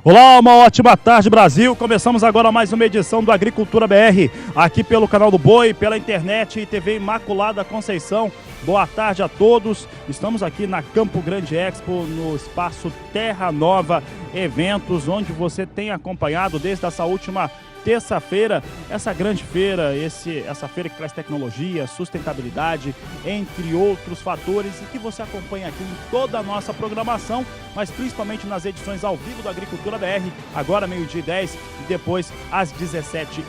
Olá, uma ótima tarde, Brasil. Começamos agora mais uma edição do Agricultura BR, aqui pelo canal do Boi, pela internet e TV Imaculada Conceição. Boa tarde a todos. Estamos aqui na Campo Grande Expo, no espaço Terra Nova Eventos, onde você tem acompanhado desde essa última terça-feira, essa grande feira, essa feira que traz tecnologia, sustentabilidade, entre outros fatores, e que você acompanha aqui em toda a nossa programação, mas principalmente nas edições ao vivo do Agricultura BR, agora meio-dia e 10 e depois às 17h20.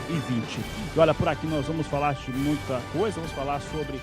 E olha, por aqui nós vamos falar de muita coisa, vamos falar sobre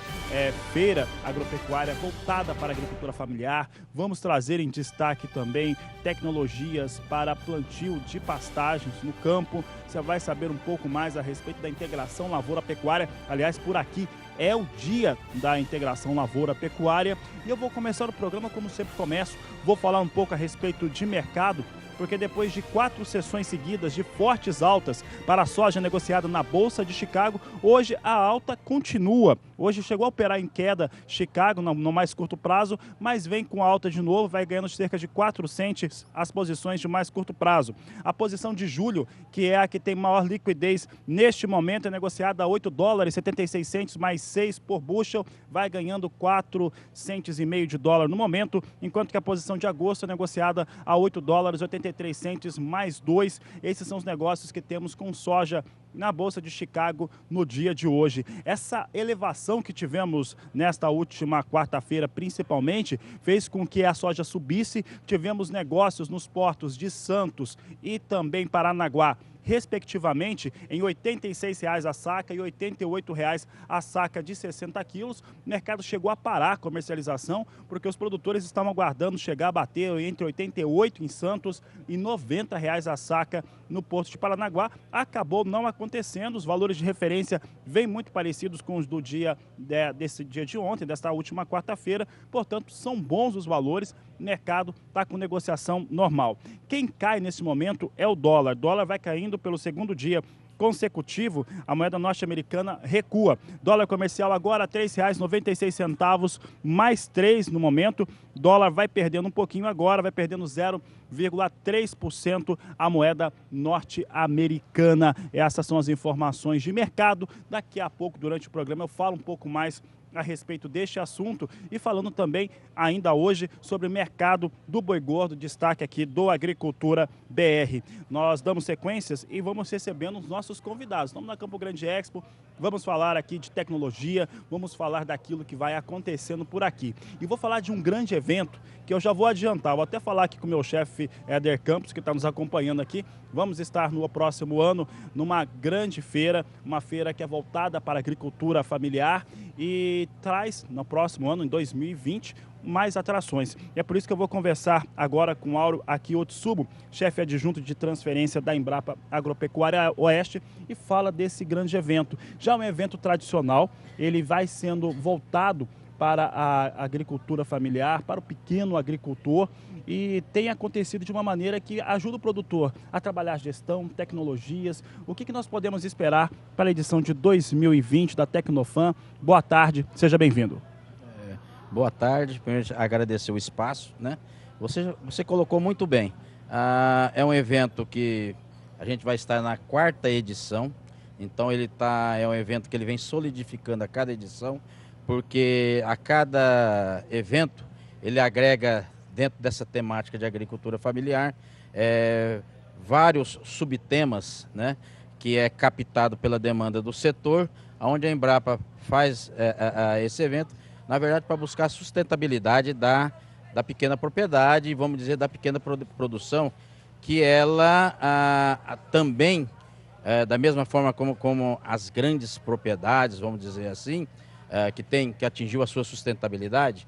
feira agropecuária voltada para a agricultura familiar, vamos trazer em destaque também tecnologias para plantio de pastagens no campo. Você vai saber um pouco mais a respeito da integração lavoura-pecuária. Aliás, por aqui é o dia da integração lavoura-pecuária. E eu vou começar o programa como sempre começo. Vou falar um pouco a respeito de mercado, porque depois de 4 sessões seguidas de fortes altas para a soja negociada na Bolsa de Chicago, hoje a alta continua. Hoje chegou a operar em queda Chicago no mais curto prazo, mas vem com alta de novo, vai ganhando cerca de 4 centes as posições de mais curto prazo. A posição de julho, que é a que tem maior liquidez neste momento, é negociada a $8,76 mais 6 por bushel, vai ganhando 4 centes e meio de dólar no momento, enquanto que a posição de agosto é negociada a $8,83 mais 2. Esses são os negócios que temos com soja na Bolsa de Chicago no dia de hoje. Essa elevação que tivemos nesta última quarta-feira, principalmente, fez com que a soja subisse. Tivemos negócios nos portos de Santos e também Paranaguá, respectivamente, em R$ 86,00 a saca e R$ 88,00 a saca de 60 quilos. O mercado chegou a parar a comercialização, porque os produtores estavam aguardando chegar a bater entre R$ 88,00 em Santos e R$ 90,00 a saca no Porto de Paranaguá. Acabou não acontecendo, os valores de referência vêm muito parecidos com os do dia desse dia de ontem, desta última quarta-feira, portanto, são bons os valores. O mercado está com negociação normal. Quem cai nesse momento é o dólar. O dólar vai caindo pelo segundo dia consecutivo, a moeda norte-americana recua. Dólar comercial agora R$ 3,96, mais 3 no momento. Dólar vai perdendo um pouquinho agora, vai perdendo 0,3% a moeda norte-americana. Essas são as informações de mercado. Daqui a pouco, durante o programa, eu falo um pouco mais a respeito deste assunto e falando também ainda hoje sobre o mercado do boi gordo, destaque aqui do Agricultura BR. Nós damos sequências e vamos recebendo os nossos convidados. Estamos na Campo Grande Expo, vamos falar aqui de tecnologia, vamos falar daquilo que vai acontecendo por aqui. E vou falar de um grande evento que eu já vou adiantar, vou até falar aqui com o meu chefe Éder Campos, que está nos acompanhando aqui. Vamos estar no próximo ano numa grande feira, uma feira que é voltada para a agricultura familiar e traz no próximo ano, em 2020, mais atrações. E é por isso que eu vou conversar agora com Auro aqui Otsubo, chefe adjunto de transferência da Embrapa Agropecuária Oeste, e fala desse grande evento. Já é um evento tradicional, ele vai sendo voltado para a agricultura familiar, para o pequeno agricultor, e tem acontecido de uma maneira que ajuda o produtor a trabalhar gestão, tecnologias. O que nós podemos esperar para a edição de 2020 da Tecnofan? Boa tarde, seja bem-vindo. Boa tarde, primeiro agradecer o espaço, né? Você colocou muito bem. É um evento que a gente vai estar na 4ª edição, então é um evento que ele vem solidificando a cada edição, porque a cada evento ele agrega dentro dessa temática de agricultura familiar vários subtemas, né, que é captado pela demanda do setor, onde a Embrapa faz esse evento, na verdade, para buscar a sustentabilidade da pequena propriedade, vamos dizer, da pequena produção, que ela também, da mesma forma como as grandes propriedades, vamos dizer assim, que atingiu a sua sustentabilidade,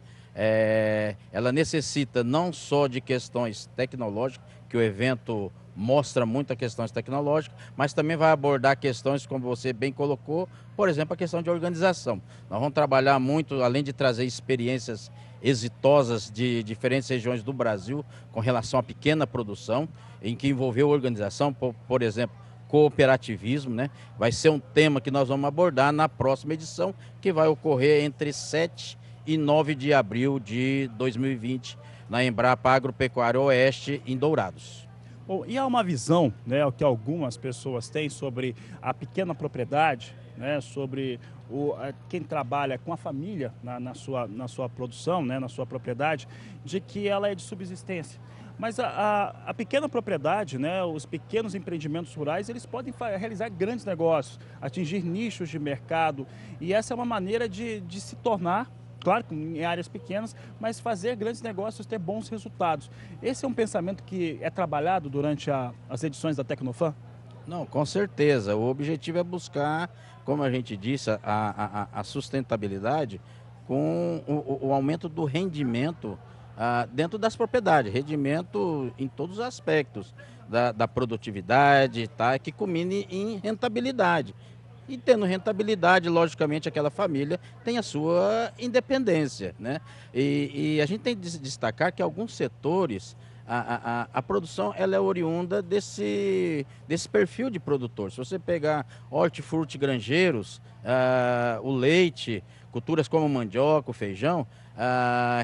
ela necessita não só de questões tecnológicas, que o evento mostra muitas questões tecnológicas, mas também vai abordar questões, como você bem colocou, por exemplo, a questão de organização. Nós vamos trabalhar muito, além de trazer experiências exitosas de diferentes regiões do Brasil com relação à pequena produção, em que envolveu organização, por exemplo, cooperativismo, né? Vai ser um tema que nós vamos abordar na próxima edição, que vai ocorrer entre 7 e 9 de abril de 2020, na Embrapa Agropecuária Oeste, em Dourados. Bom, e há uma visão, né, o que algumas pessoas têm sobre a pequena propriedade, né, sobre quem trabalha com a família na sua produção, né, na sua propriedade, de que ela é de subsistência. Mas a pequena propriedade, né, os pequenos empreendimentos rurais, eles podem realizar grandes negócios, atingir nichos de mercado, e essa é uma maneira de se tornar, claro, em áreas pequenas, mas fazer grandes negócios, ter bons resultados. Esse é um pensamento que é trabalhado durante as edições da Tecnofan? Não, com certeza. O objetivo é buscar, como a gente disse, a sustentabilidade com o aumento do rendimento dentro das propriedades, rendimento em todos os aspectos da produtividade, tá? Que culmine em rentabilidade. E tendo rentabilidade, logicamente, aquela família tem a sua independência, né? E a gente tem de destacar que alguns setores, a produção ela é oriunda desse perfil de produtor. Se você pegar hortifruti granjeiros, o leite, culturas como mandioca, o feijão,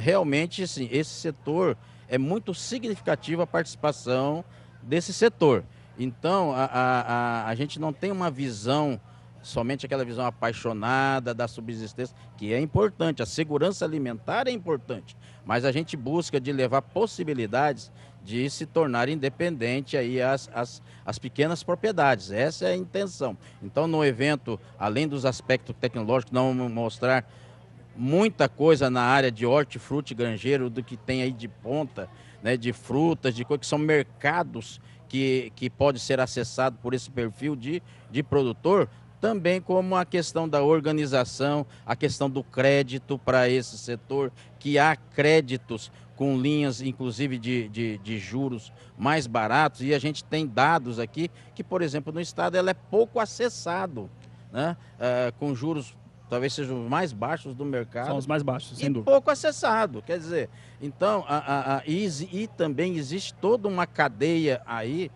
realmente, sim, esse setor é muito significativa a participação desse setor. Então, a gente não tem uma visão somente aquela visão apaixonada da subsistência, que é importante, a segurança alimentar é importante, mas a gente busca de levar possibilidades de se tornar independente aí as pequenas propriedades, essa é a intenção. Então no evento, além dos aspectos tecnológicos, nós vamos mostrar muita coisa na área de hortifruti granjeiro, do que tem aí de ponta, né, de frutas, de coisas que são mercados que pode ser acessado por esse perfil de produtor, também como a questão da organização, a questão do crédito para esse setor, que há créditos com linhas, inclusive, de juros mais baratos, e a gente tem dados aqui que, por exemplo, no estado ela é pouco acessado, né? Com juros talvez sejam os mais baixos do mercado. São os mais baixos, sem dúvida. Pouco acessado, quer dizer, então, e também existe toda uma cadeia aí,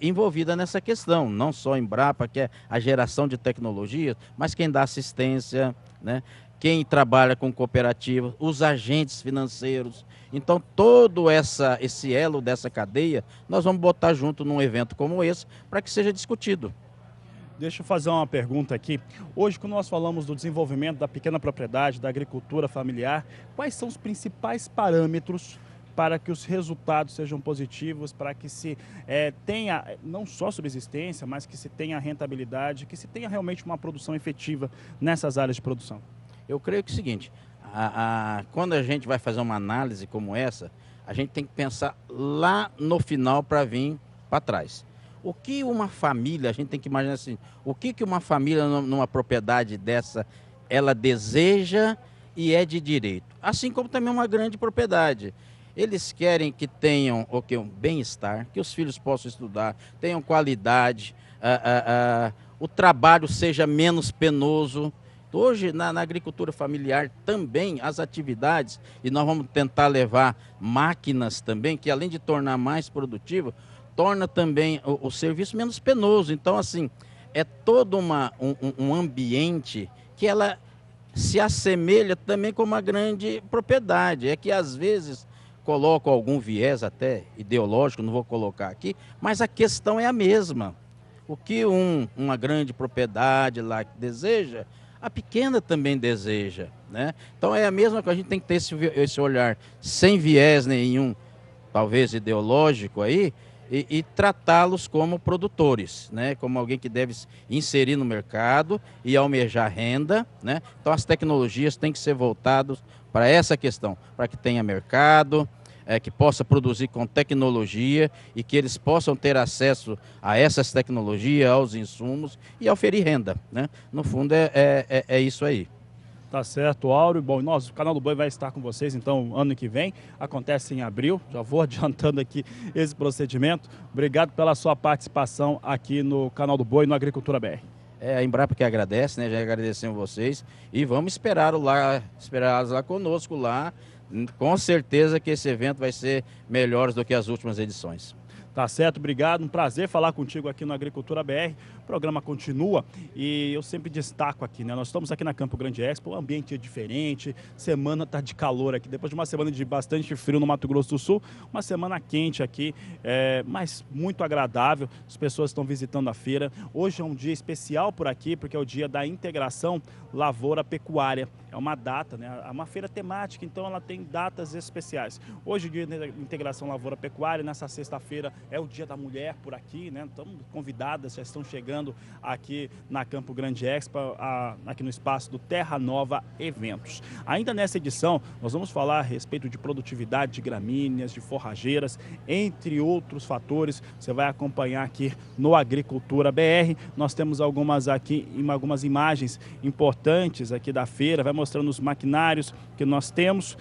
envolvida nessa questão, não só a Embrapa, que é a geração de tecnologias, mas quem dá assistência, né? Quem trabalha com cooperativas, os agentes financeiros. Então, todo esse elo dessa cadeia, nós vamos botar junto num evento como esse, para que seja discutido. Deixa eu fazer uma pergunta aqui. Hoje, quando nós falamos do desenvolvimento da pequena propriedade, da agricultura familiar, quais são os principais parâmetros para que os resultados sejam positivos, para que se tenha não só subsistência, mas que se tenha rentabilidade, que se tenha realmente uma produção efetiva nessas áreas de produção? Eu creio que é o seguinte, quando a gente vai fazer uma análise como essa, a gente tem que pensar lá no final para vir para trás. O que uma família, a gente tem que imaginar assim, o que uma família numa propriedade dessa, ela deseja e é de direito. Assim como também uma grande propriedade. Eles querem que tenham um bem-estar, que os filhos possam estudar, tenham qualidade, o trabalho seja menos penoso. Hoje, na agricultura familiar, também as atividades, e nós vamos tentar levar máquinas também, que além de tornar mais produtivo, torna também o serviço menos penoso. Então, assim, é todo um ambiente que ela se assemelha também com uma grande propriedade. É que, às vezes, coloco algum viés até ideológico, não vou colocar aqui, mas a questão é a mesma. O que uma grande propriedade lá deseja, a pequena também deseja, né? Então é a mesma coisa, a gente tem que ter esse olhar sem viés nenhum, talvez ideológico aí, e tratá-los como produtores, né? Como alguém que deve se inserir no mercado e almejar renda, né? Então as tecnologias têm que ser voltadas para essa questão, para que tenha mercado, que possa produzir com tecnologia e que eles possam ter acesso a essas tecnologias, aos insumos e oferir renda, né? No fundo é isso aí. Tá certo, Áureo. Bom, o Canal do Boi vai estar com vocês, então, ano que vem. Acontece em abril. Já vou adiantando aqui esse procedimento. Obrigado pela sua participação aqui no Canal do Boi, no Agricultura BR. A Embrapa que agradece, né? Já agradecemos vocês. E vamos esperá-los lá conosco lá. Com certeza que esse evento vai ser melhor do que as últimas edições. Tá certo, obrigado. Um prazer falar contigo aqui no Agricultura BR. O programa continua e eu sempre destaco aqui, né? Nós estamos aqui na Campo Grande Expo, o ambiente é diferente, semana tá de calor aqui, depois de uma semana de bastante frio no Mato Grosso do Sul, uma semana quente aqui, mas muito agradável. As pessoas estão visitando a feira. Hoje é um dia especial por aqui, porque é o dia da integração lavoura-pecuária. É uma data, né? É uma feira temática, então ela tem datas especiais. Hoje, o dia da integração lavoura-pecuária, nessa sexta-feira é o dia da mulher por aqui, né? Então, convidadas já estão chegando aqui na Campo Grande Expo, aqui no espaço do Terra Nova Eventos. Ainda nessa edição, nós vamos falar a respeito de produtividade de gramíneas, de forrageiras, entre outros fatores. Você vai acompanhar aqui no Agricultura BR. Nós temos algumas imagens importantes aqui da feira, vai mostrando os maquinários que nós temos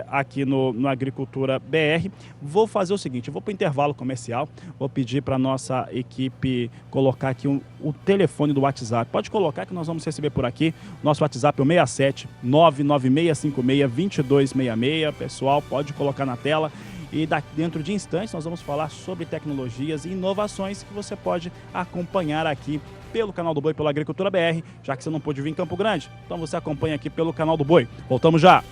aqui no Agricultura BR. Vou fazer o seguinte, eu vou para o intervalo comercial, vou pedir para a nossa equipe colocar aqui o telefone do WhatsApp. Pode colocar que nós vamos receber por aqui. Nosso WhatsApp é o 67 99656 2266. Pessoal, pode colocar na tela. E dentro de instantes nós vamos falar sobre tecnologias e inovações que você pode acompanhar aqui pelo canal do Boi, pela Agricultura BR, já que você não pôde vir em Campo Grande. Então você acompanha aqui pelo canal do Boi. Voltamos já!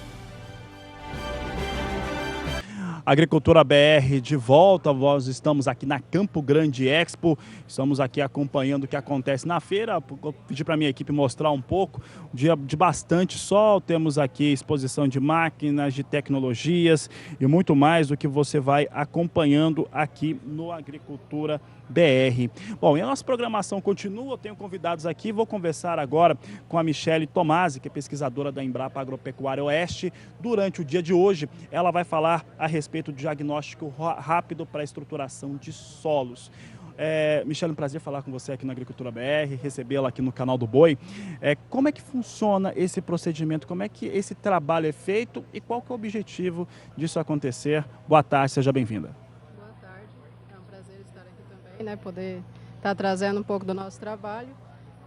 Agricultura BR de volta, nós estamos aqui na Campo Grande Expo, estamos aqui acompanhando o que acontece na feira. Vou pedir para a minha equipe mostrar um pouco, dia de bastante sol, temos aqui exposição de máquinas, de tecnologias e muito mais do que você vai acompanhando aqui no Agricultura BR. Bom, e a nossa programação continua, eu tenho convidados aqui, vou conversar agora com a Michele Tomasi, que é pesquisadora da Embrapa Agropecuária Oeste. Durante o dia de hoje, ela vai falar a respeito do diagnóstico rápido para a estruturação de solos. Michele, um prazer falar com você aqui na Agricultura BR, recebê-la aqui no canal do Boi. Como é que funciona esse procedimento, como é que esse trabalho é feito e qual que é o objetivo disso acontecer? Boa tarde, seja bem-vinda. Né, poder estar trazendo um pouco do nosso trabalho.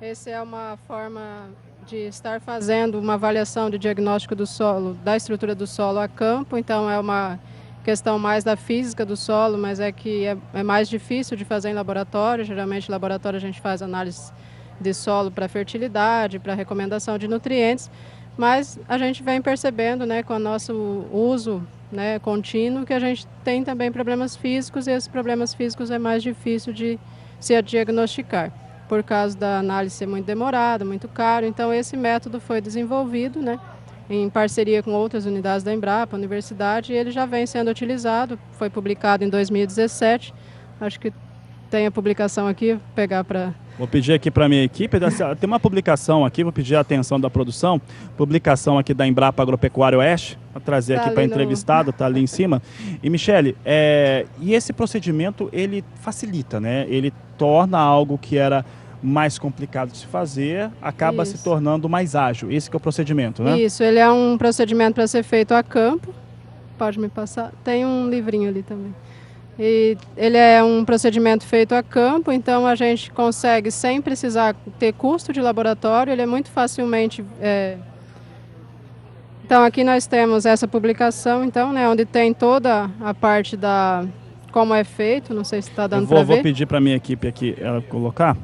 Essa é uma forma de estar fazendo uma avaliação de diagnóstico do solo, da estrutura do solo a campo, então é uma questão mais da física do solo, mas é que é mais difícil de fazer em laboratório. Geralmente em laboratório a gente faz análise de solo para fertilidade, para recomendação de nutrientes, mas a gente vem percebendo, né, com o nosso uso, né, contínuo, que a gente tem também problemas físicos, e esses problemas físicos é mais difícil de se diagnosticar, por causa da análise ser muito demorada, muito caro. Então esse método foi desenvolvido, né, em parceria com outras unidades da Embrapa, universidade, e ele já vem sendo utilizado, foi publicado em 2017, acho que tem a publicação aqui, vou pegar para... Vou pedir aqui para a minha equipe, tem uma publicação aqui, vou pedir a atenção da produção, publicação aqui da Embrapa Agropecuária Oeste, vou trazer aqui para a entrevistada, está ali em cima. E Michele, e esse procedimento, ele facilita, né? Ele torna algo que era mais complicado de se fazer, acaba se tornando mais ágil. Esse que é o procedimento, né? Isso, ele é um procedimento para ser feito a campo. Pode me passar? Tem um livrinho ali também. E ele é um procedimento feito a campo, então a gente consegue, sem precisar ter custo de laboratório, ele é muito facilmente... Então aqui nós temos essa publicação, então, né, onde tem toda a parte da como é feito, não sei se está dando para ver. Vou pedir para a minha equipe aqui ela colocar.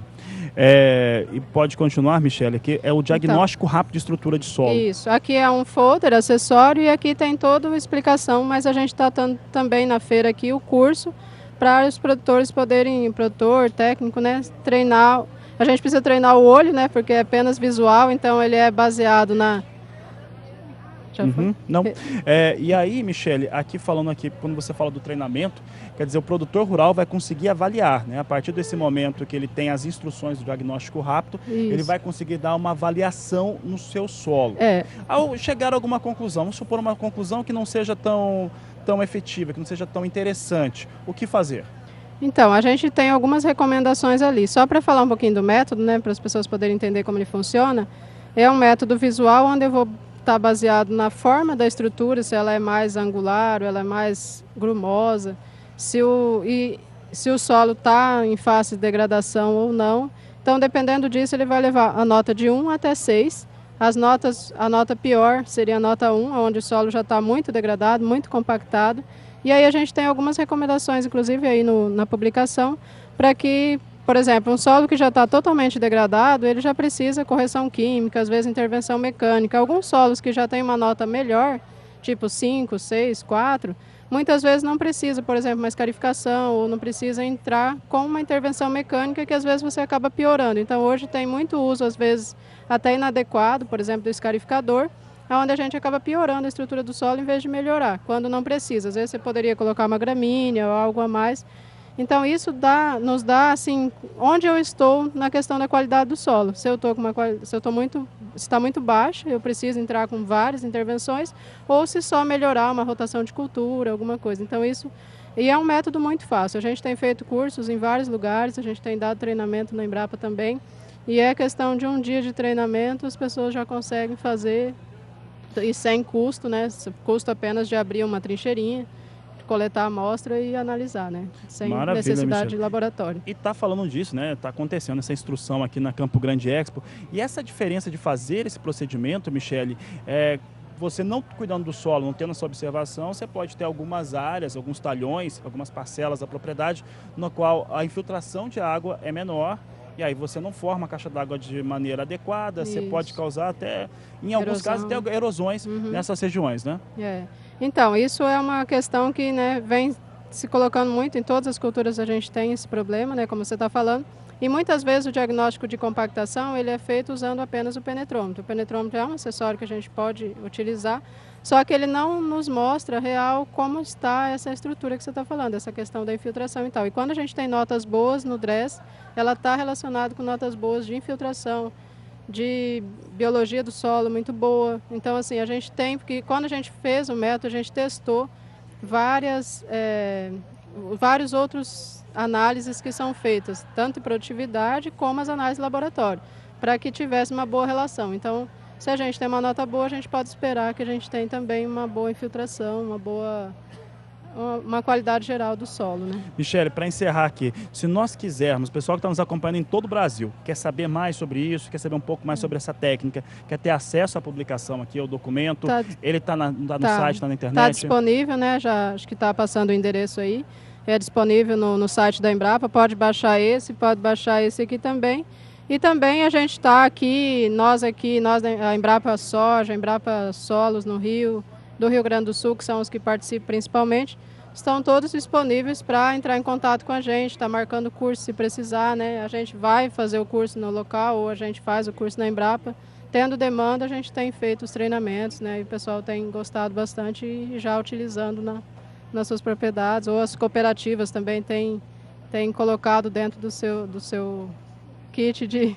E pode continuar, Michele, aqui é o diagnóstico rápido de estrutura de solo. Isso, aqui é um folder acessório e aqui tem toda a explicação, mas a gente está também na feira aqui o curso para os produtores poderem, produtor, técnico, né, treinar. A gente precisa treinar o olho, né, porque é apenas visual, então ele é baseado na... Não. E aí, Michele, aqui falando aqui, quando você fala do treinamento, quer dizer, o produtor rural vai conseguir avaliar, né? A partir desse momento que ele tem as instruções do diagnóstico rápido, ele vai conseguir dar uma avaliação no seu solo. Ao chegar a alguma conclusão, vamos supor uma conclusão que não seja tão efetiva, que não seja tão interessante, o que fazer? Então, a gente tem algumas recomendações ali. Só para falar um pouquinho do método, né, para as pessoas poderem entender como ele funciona, é um método visual onde eu vou estar baseado na forma da estrutura, se ela é mais angular, ou ela é mais grumosa, se o solo está em fase de degradação ou não. Então, dependendo disso, ele vai levar a nota de 1 até 6. A nota pior seria a nota 1, onde o solo já está muito degradado, muito compactado. E aí a gente tem algumas recomendações, inclusive aí na publicação, para que, por exemplo, um solo que já está totalmente degradado, ele já precisa correção química, às vezes intervenção mecânica. Alguns solos que já têm uma nota melhor, tipo 5, 6, 4, muitas vezes não precisa, por exemplo, uma escarificação ou não precisa entrar com uma intervenção mecânica que às vezes você acaba piorando. Então hoje tem muito uso, às vezes até inadequado, por exemplo, do escarificador, onde a gente acaba piorando a estrutura do solo em vez de melhorar, quando não precisa. Às vezes você poderia colocar uma gramínea ou algo a mais. Então isso nos dá assim, onde eu estou na questão da qualidade do solo. Se está muito baixo, eu preciso entrar com várias intervenções, ou se só melhorar uma rotação de cultura, alguma coisa. Então isso, e é um método muito fácil. A gente tem feito cursos em vários lugares, a gente tem dado treinamento na Embrapa também, e é questão de um dia de treinamento, as pessoas já conseguem fazer, e sem custo, né? Custo apenas de abrir uma trincheirinha, coletar a amostra e analisar, né? Sem necessidade de laboratório. E está falando disso, né? Está acontecendo essa instrução aqui na Campo Grande Expo. E essa diferença de fazer esse procedimento, Michele, você não cuidando do solo, não tendo essa observação, você pode ter algumas áreas, alguns talhões, algumas parcelas da propriedade, no qual a infiltração de água é menor. E aí você não forma a caixa d'água de maneira adequada, você pode causar até, em alguns casos, até erosões nessas regiões, né? Então, isso é uma questão que, né, vem se colocando muito em todas as culturas, a gente tem esse problema, né, como você está falando. E muitas vezes o diagnóstico de compactação ele é feito usando apenas o penetrômetro. O penetrômetro é um acessório que a gente pode utilizar, só que ele não nos mostra real como está essa estrutura que você está falando, essa questão da infiltração e tal. E quando a gente tem notas boas no DRESS, ela está relacionada com notas boas de infiltração, de biologia do solo muito boa. Então, assim, a gente tem, porque quando a gente fez o método, a gente testou vários outros análises que são feitas, tanto em produtividade como as análises de laboratório, para que tivesse uma boa relação. Então, se a gente tem uma nota boa, a gente pode esperar que a gente tenha também uma boa infiltração, uma qualidade geral do solo, né? Michele, para encerrar aqui, se nós quisermos, o pessoal que está nos acompanhando em todo o Brasil, quer saber mais sobre isso, quer saber um pouco mais sobre essa técnica, quer ter acesso à publicação aqui, ao documento, ele está no site, está na internet? Está disponível, né? Já acho que está passando o endereço aí. É disponível no site da Embrapa, pode baixar esse aqui também. E também a gente está aqui, a Embrapa Soja, a Embrapa Solos no Rio, do Rio Grande do Sul, que são os que participam principalmente, estão todos disponíveis para entrar em contato com a gente, está marcando curso se precisar, né? A gente vai fazer o curso no local ou a gente faz o curso na Embrapa. Tendo demanda, a gente tem feito os treinamentos, né? E o pessoal tem gostado bastante e já utilizando nas suas propriedades, ou as cooperativas também têm colocado dentro do seu kit de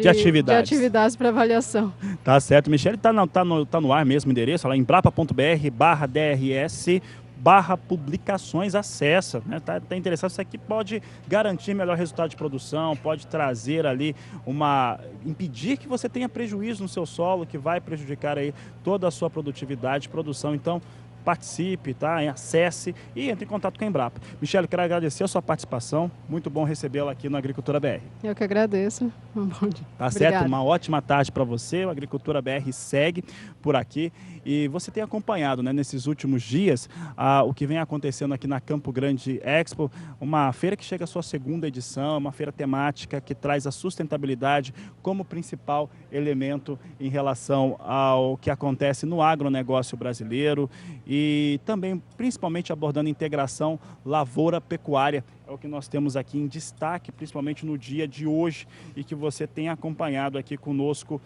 atividades para avaliação. Tá certo. Michele, tá no ar mesmo o endereço, lá em embrapa.br/DRS/publicações, acessa, né? Tá interessante, isso aqui pode garantir melhor resultado de produção, pode trazer ali impedir que você tenha prejuízo no seu solo, que vai prejudicar aí toda a sua produtividade, produção. Então, participe, tá? Acesse e entre em contato com a Embrapa. Michele, quero agradecer a sua participação. Muito bom recebê-la aqui no Agricultura BR. Eu que agradeço. Um bom dia. Tá certo? Uma ótima tarde para você. O Agricultura BR segue por aqui. E você tem acompanhado, né, nesses últimos dias o que vem acontecendo aqui na Campo Grande Expo, uma feira que chega à sua segunda edição, uma feira temática que traz a sustentabilidade como principal elemento em relação ao que acontece no agronegócio brasileiro e também, principalmente, abordando integração lavoura-pecuária. É o que nós temos aqui em destaque, principalmente no dia de hoje, e que você tem acompanhado aqui conosco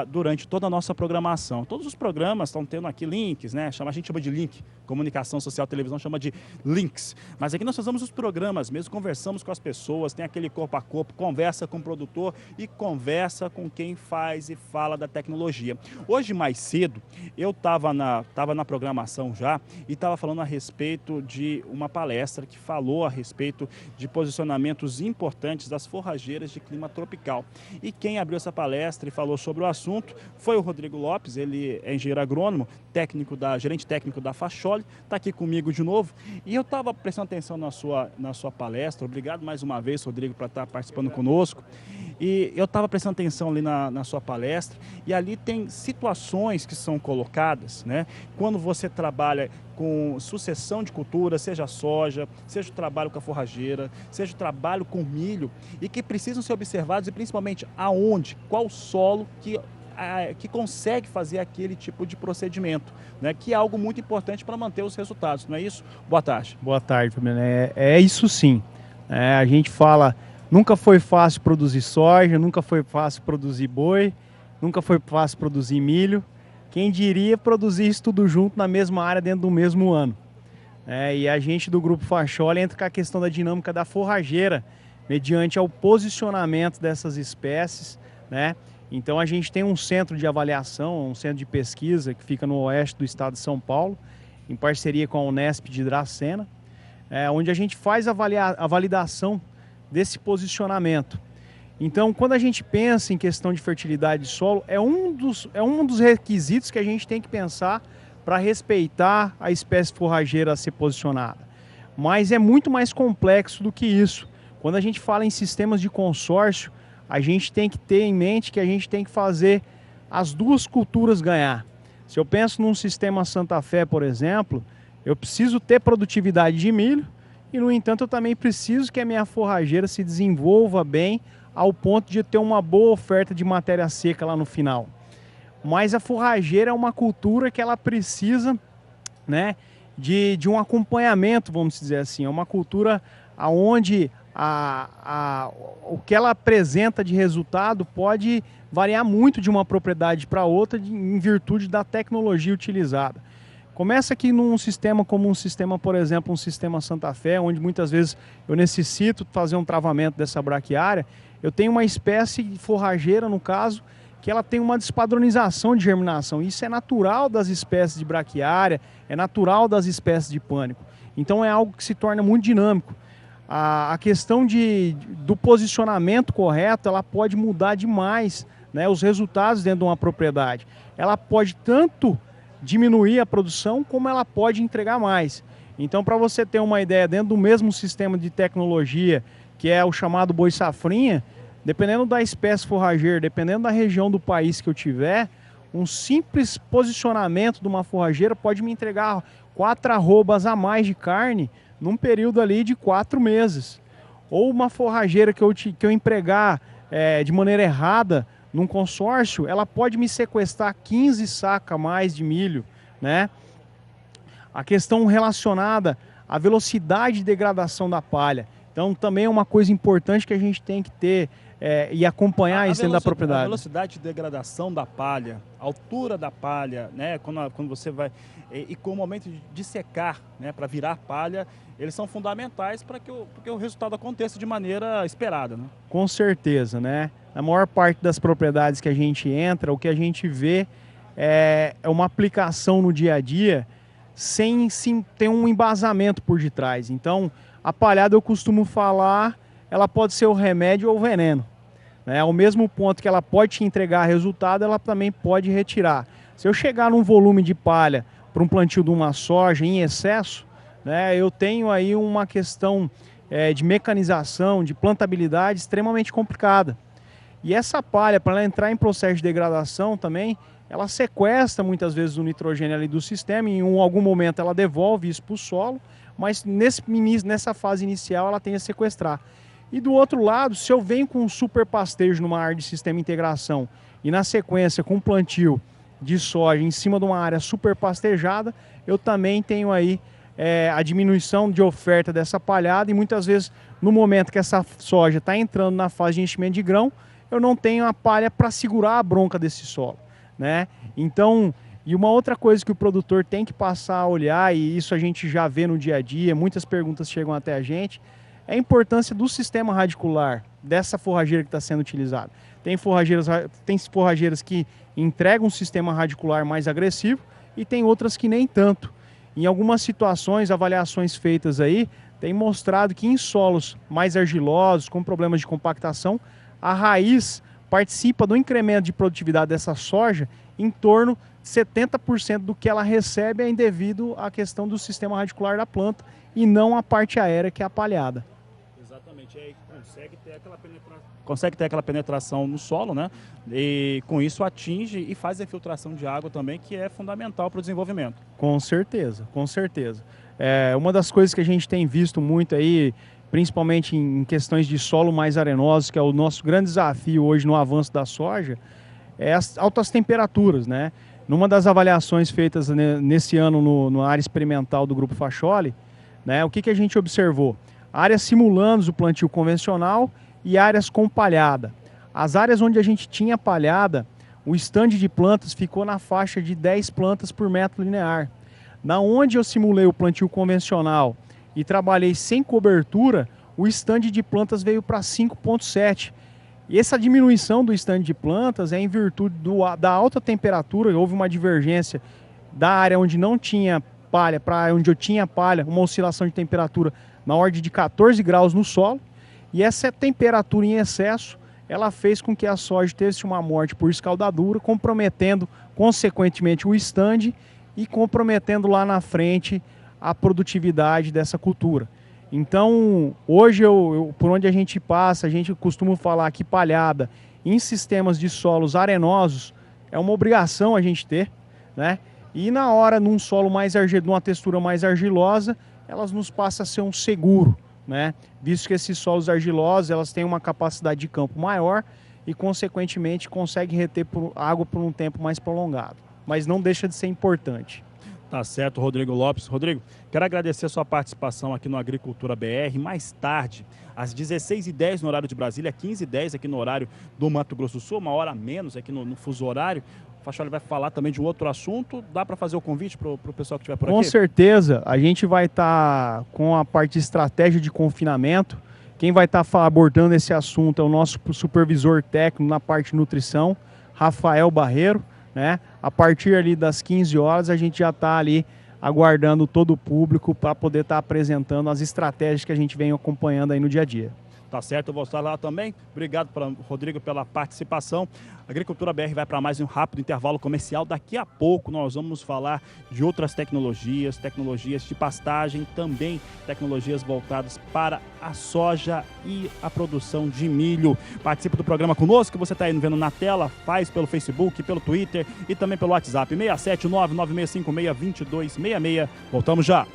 durante toda a nossa programação. Todos os programas estão tendo aqui links, né? A gente chama de link, comunicação social, televisão chama de links. Mas aqui nós fazemos os programas mesmo, conversamos com as pessoas, tem aquele corpo a corpo, conversa com o produtor e conversa com quem faz e fala da tecnologia. Hoje, mais cedo, eu estava na programação já e estava falando a respeito de uma palestra que falou a respeito de posicionamentos importantes das forrageiras de clima tropical. E quem abriu essa palestra e falou sobre o assunto foi o Rodrigo Lopes, ele é engenheiro agrônomo, gerente técnico da Facholi, está aqui comigo de novo. E eu estava prestando atenção na sua palestra. Obrigado mais uma vez, Rodrigo, por estar participando conosco. E eu estava prestando atenção ali na sua palestra, e ali tem situações que são colocadas, né? Quando você trabalha com sucessão de cultura, seja a soja, seja o trabalho com a forrageira, seja o trabalho com milho, e que precisam ser observados, e principalmente aonde, qual solo que consegue fazer aquele tipo de procedimento, né? Que é algo muito importante para manter os resultados, não é isso? Boa tarde. Boa tarde, Fabiano. É isso sim. A gente fala, nunca foi fácil produzir soja, nunca foi fácil produzir boi, nunca foi fácil produzir milho. Quem diria produzir isso tudo junto na mesma área dentro do mesmo ano. E a gente do Grupo Facholi entra com a questão da dinâmica da forrageira, mediante ao posicionamento dessas espécies, né? Então a gente tem um centro de avaliação, um centro de pesquisa que fica no oeste do estado de São Paulo, em parceria com a Unesp de Dracena, onde a gente faz a validação desse posicionamento. Então, quando a gente pensa em questão de fertilidade de solo, é um dos requisitos que a gente tem que pensar para respeitar a espécie forrageira a ser posicionada. Mas é muito mais complexo do que isso. Quando a gente fala em sistemas de consórcio, a gente tem que ter em mente que a gente tem que fazer as duas culturas ganhar. Se eu penso num sistema Santa Fé, por exemplo, eu preciso ter produtividade de milho e, no entanto, eu também preciso que a minha forrageira se desenvolva bem ao ponto de ter uma boa oferta de matéria seca lá no final. Mas a forrageira é uma cultura que ela precisa, né, de um acompanhamento, vamos dizer assim. É uma cultura onde o que ela apresenta de resultado pode variar muito de uma propriedade para outra em virtude da tecnologia utilizada. Começa aqui num sistema como um sistema, por exemplo, um sistema Santa Fé, onde muitas vezes eu necessito fazer um travamento dessa braquiária. Eu tenho uma espécie de forrageira, no caso, que ela tem uma despadronização de germinação. Isso é natural das espécies de braquiária, é natural das espécies de pânico. Então é algo que se torna muito dinâmico. A questão do posicionamento correto, ela pode mudar demais, né, os resultados dentro de uma propriedade. Ela pode tanto diminuir a produção, como ela pode entregar mais. Então, para você ter uma ideia, dentro do mesmo sistema de tecnologia, que é o chamado boi safrinha, dependendo da espécie forrageira, dependendo da região do país que eu tiver, um simples posicionamento de uma forrageira pode me entregar 4 arrobas a mais de carne num período ali de 4 meses. Ou uma forrageira que eu empregar de maneira errada num consórcio, ela pode me sequestrar 15 sacas a mais de milho, né? A questão relacionada à velocidade de degradação da palha. Então também é uma coisa importante que a gente tem que ter e acompanhar isso dentro da propriedade. A velocidade de degradação da palha, a altura da palha, né, quando você vai... E com o momento de secar, né, para virar palha, eles são fundamentais para que o resultado aconteça de maneira esperada, né? Com certeza, né? Na maior parte das propriedades que a gente entra, o que a gente vê é uma aplicação no dia a dia sem ter um embasamento por detrás. Então, a palhada, eu costumo falar, ela pode ser o remédio ou o veneno, né? Ao mesmo ponto que ela pode te entregar resultado, ela também pode retirar. Se eu chegar num volume de palha para um plantio de uma soja em excesso, né, eu tenho aí uma questão de mecanização, de plantabilidade extremamente complicada. E essa palha, para ela entrar em processo de degradação também, ela sequestra muitas vezes o nitrogênio ali do sistema, e em algum momento ela devolve isso para o solo, mas nessa fase inicial ela tende a sequestrar. E do outro lado, se eu venho com um super pastejo numa área de sistema de integração e na sequência com um plantio de soja em cima de uma área super pastejada, eu também tenho aí a diminuição de oferta dessa palhada, e muitas vezes no momento que essa soja está entrando na fase de enchimento de grão, eu não tenho a palha para segurar a bronca desse solo, né? Então, e uma outra coisa que o produtor tem que passar a olhar, e isso a gente já vê no dia a dia, muitas perguntas chegam até a gente, é a importância do sistema radicular, dessa forrageira que está sendo utilizada. Tem forrageiras que entregam um sistema radicular mais agressivo e tem outras que nem tanto. Em algumas situações, avaliações feitas aí, tem mostrado que em solos mais argilosos, com problemas de compactação, a raiz participa do incremento de produtividade dessa soja em torno de 70% do que ela recebe é devido à questão do sistema radicular da planta e não a parte aérea, que é a palhada. Exatamente, é aí que consegue ter aquela penetração. consegue ter aquela penetração no solo, né? E com isso atinge e faz a infiltração de água também, que é fundamental para o desenvolvimento. Com certeza, com certeza. Uma das coisas que a gente tem visto muito aí, principalmente em questões de solo mais arenosos, que é o nosso grande desafio hoje no avanço da soja, é as altas temperaturas, né? Numa das avaliações feitas nesse ano no área experimental do Grupo Facholi, né, o que a gente observou? Áreas simulando o plantio convencional e áreas com palhada. As áreas onde a gente tinha palhada, o estande de plantas ficou na faixa de 10 plantas por metro linear. Na onde eu simulei o plantio convencional e trabalhei sem cobertura, o estande de plantas veio para 5,7. E essa diminuição do estande de plantas é em virtude da alta temperatura. Houve uma divergência da área onde não tinha palha para onde eu tinha palha, uma oscilação de temperatura na ordem de 14 graus no solo. E essa temperatura em excesso, ela fez com que a soja tivesse uma morte por escaldadura, comprometendo consequentemente o estande e comprometendo lá na frente a produtividade dessa cultura. Então, hoje, por onde a gente passa, a gente costuma falar que palhada em sistemas de solos arenosos é uma obrigação a gente ter, né? E na hora, num solo numa textura mais argilosa, elas nos passam a ser um seguro, né? Visto que esses solos argilosos, elas têm uma capacidade de campo maior e, consequentemente, conseguem reter água por um tempo mais prolongado. Mas não deixa de ser importante. Tá certo, Rodrigo Lopes. Rodrigo, quero agradecer a sua participação aqui no Agricultura BR. Mais tarde, às 16h10 no horário de Brasília, 15h10 aqui no horário do Mato Grosso do Sul, uma hora a menos aqui no fuso horário. O Facholi vai falar também de um outro assunto. Dá para fazer o convite para o pessoal que estiver por aqui? Com certeza. A gente vai estar com a parte de estratégia de confinamento. Quem vai estar abordando esse assunto é o nosso supervisor técnico na parte de nutrição, Rafael Barreiro, né? A partir ali das 15 horas a gente já está ali aguardando todo o público para poder estar apresentando as estratégias que a gente vem acompanhando aí no dia a dia. Tá certo, eu vou estar lá também. Obrigado, Rodrigo, pela participação. A Agricultura BR vai para mais um rápido intervalo comercial. Daqui a pouco nós vamos falar de outras tecnologias de pastagem, também tecnologias voltadas para a soja e a produção de milho. Participe do programa conosco, que você está aí vendo na tela, faz pelo Facebook, pelo Twitter e também pelo WhatsApp, 67996562266. Voltamos já.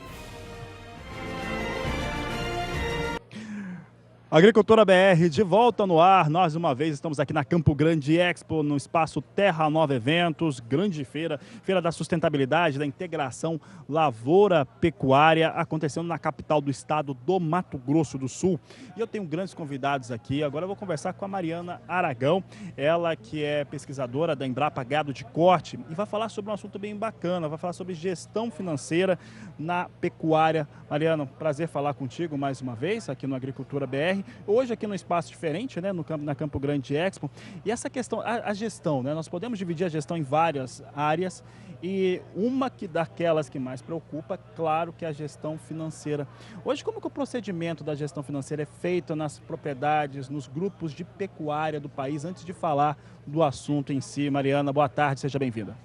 Agricultura BR de volta no ar. Nós uma vez estamos aqui na Campo Grande Expo, no espaço Terra Nova Eventos, grande feira da sustentabilidade, da integração lavoura-pecuária, acontecendo na capital do estado do Mato Grosso do Sul. E eu tenho grandes convidados aqui. Agora eu vou conversar com a Mariana Aragão, ela que é pesquisadora da Embrapa Gado de Corte e vai falar sobre um assunto bem bacana, vai falar sobre gestão financeira na pecuária. Mariana, prazer falar contigo mais uma vez aqui no Agricultura BR. Hoje aqui num espaço diferente, né, na Campo Grande Expo. E essa questão, a gestão, né, nós podemos dividir a gestão em várias áreas e uma daquelas que mais preocupa, claro, que é a gestão financeira. Hoje, como que o procedimento da gestão financeira é feito nas propriedades, nos grupos de pecuária do país? Antes de falar do assunto em si, Mariana, boa tarde, seja bem-vinda.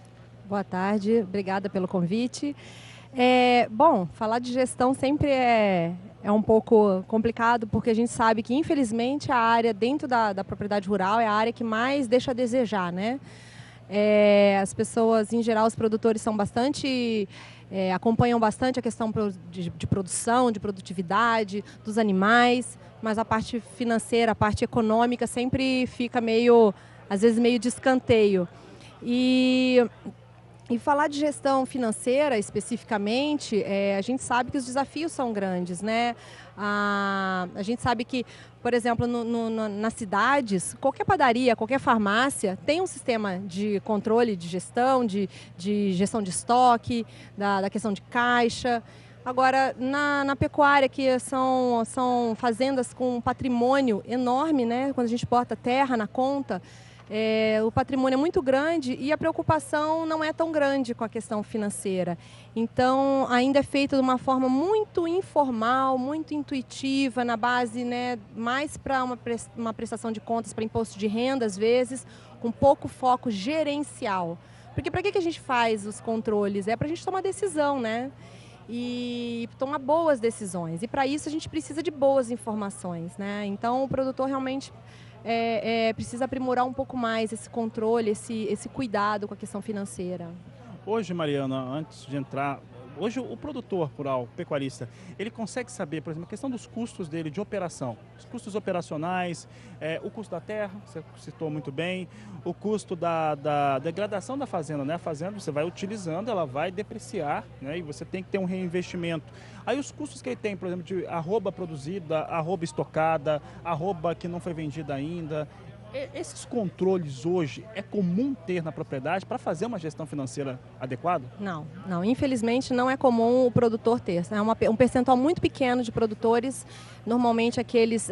Boa tarde, obrigada pelo convite. Bom, falar de gestão sempre é um pouco complicado, porque a gente sabe que, infelizmente, a área dentro da propriedade rural é a área que mais deixa a desejar, né? As pessoas, em geral, os produtores são bastante, acompanham bastante a questão de produção, de produtividade dos animais, mas a parte financeira, a parte econômica sempre fica às vezes meio de escanteio. E falar de gestão financeira especificamente, a gente sabe que os desafios são grandes, né? A gente sabe que, por exemplo, nas cidades, qualquer padaria, qualquer farmácia tem um sistema de controle de gestão, de gestão de estoque, da questão de caixa. Agora, na pecuária, que são fazendas com um patrimônio enorme, né? Quando a gente bota terra na conta, o patrimônio é muito grande e a preocupação não é tão grande com a questão financeira. Então, ainda é feito de uma forma muito informal, muito intuitiva, na base, né, mais para uma prestação de contas para imposto de renda, às vezes, com pouco foco gerencial. Porque para que a gente faz os controles? É para a gente tomar decisão, né? E tomar boas decisões. E para isso a gente precisa de boas informações, né? Então, o produtor realmente precisa aprimorar um pouco mais esse controle, esse cuidado com a questão financeira. Hoje, Mariana, antes de entrar, hoje o produtor rural, o pecuarista, ele consegue saber, por exemplo, a questão dos custos dele de operação, os custos operacionais, o custo da terra, você citou muito bem, o custo da degradação da fazenda, né? A fazenda você vai utilizando, ela vai depreciar, né? E você tem que ter um reinvestimento. Aí os custos que ele tem, por exemplo, de arroba produzida, arroba estocada, arroba que não foi vendida ainda. Esses controles hoje é comum ter na propriedade para fazer uma gestão financeira adequada? Não, infelizmente não é comum o produtor ter. É um percentual muito pequeno de produtores, normalmente aqueles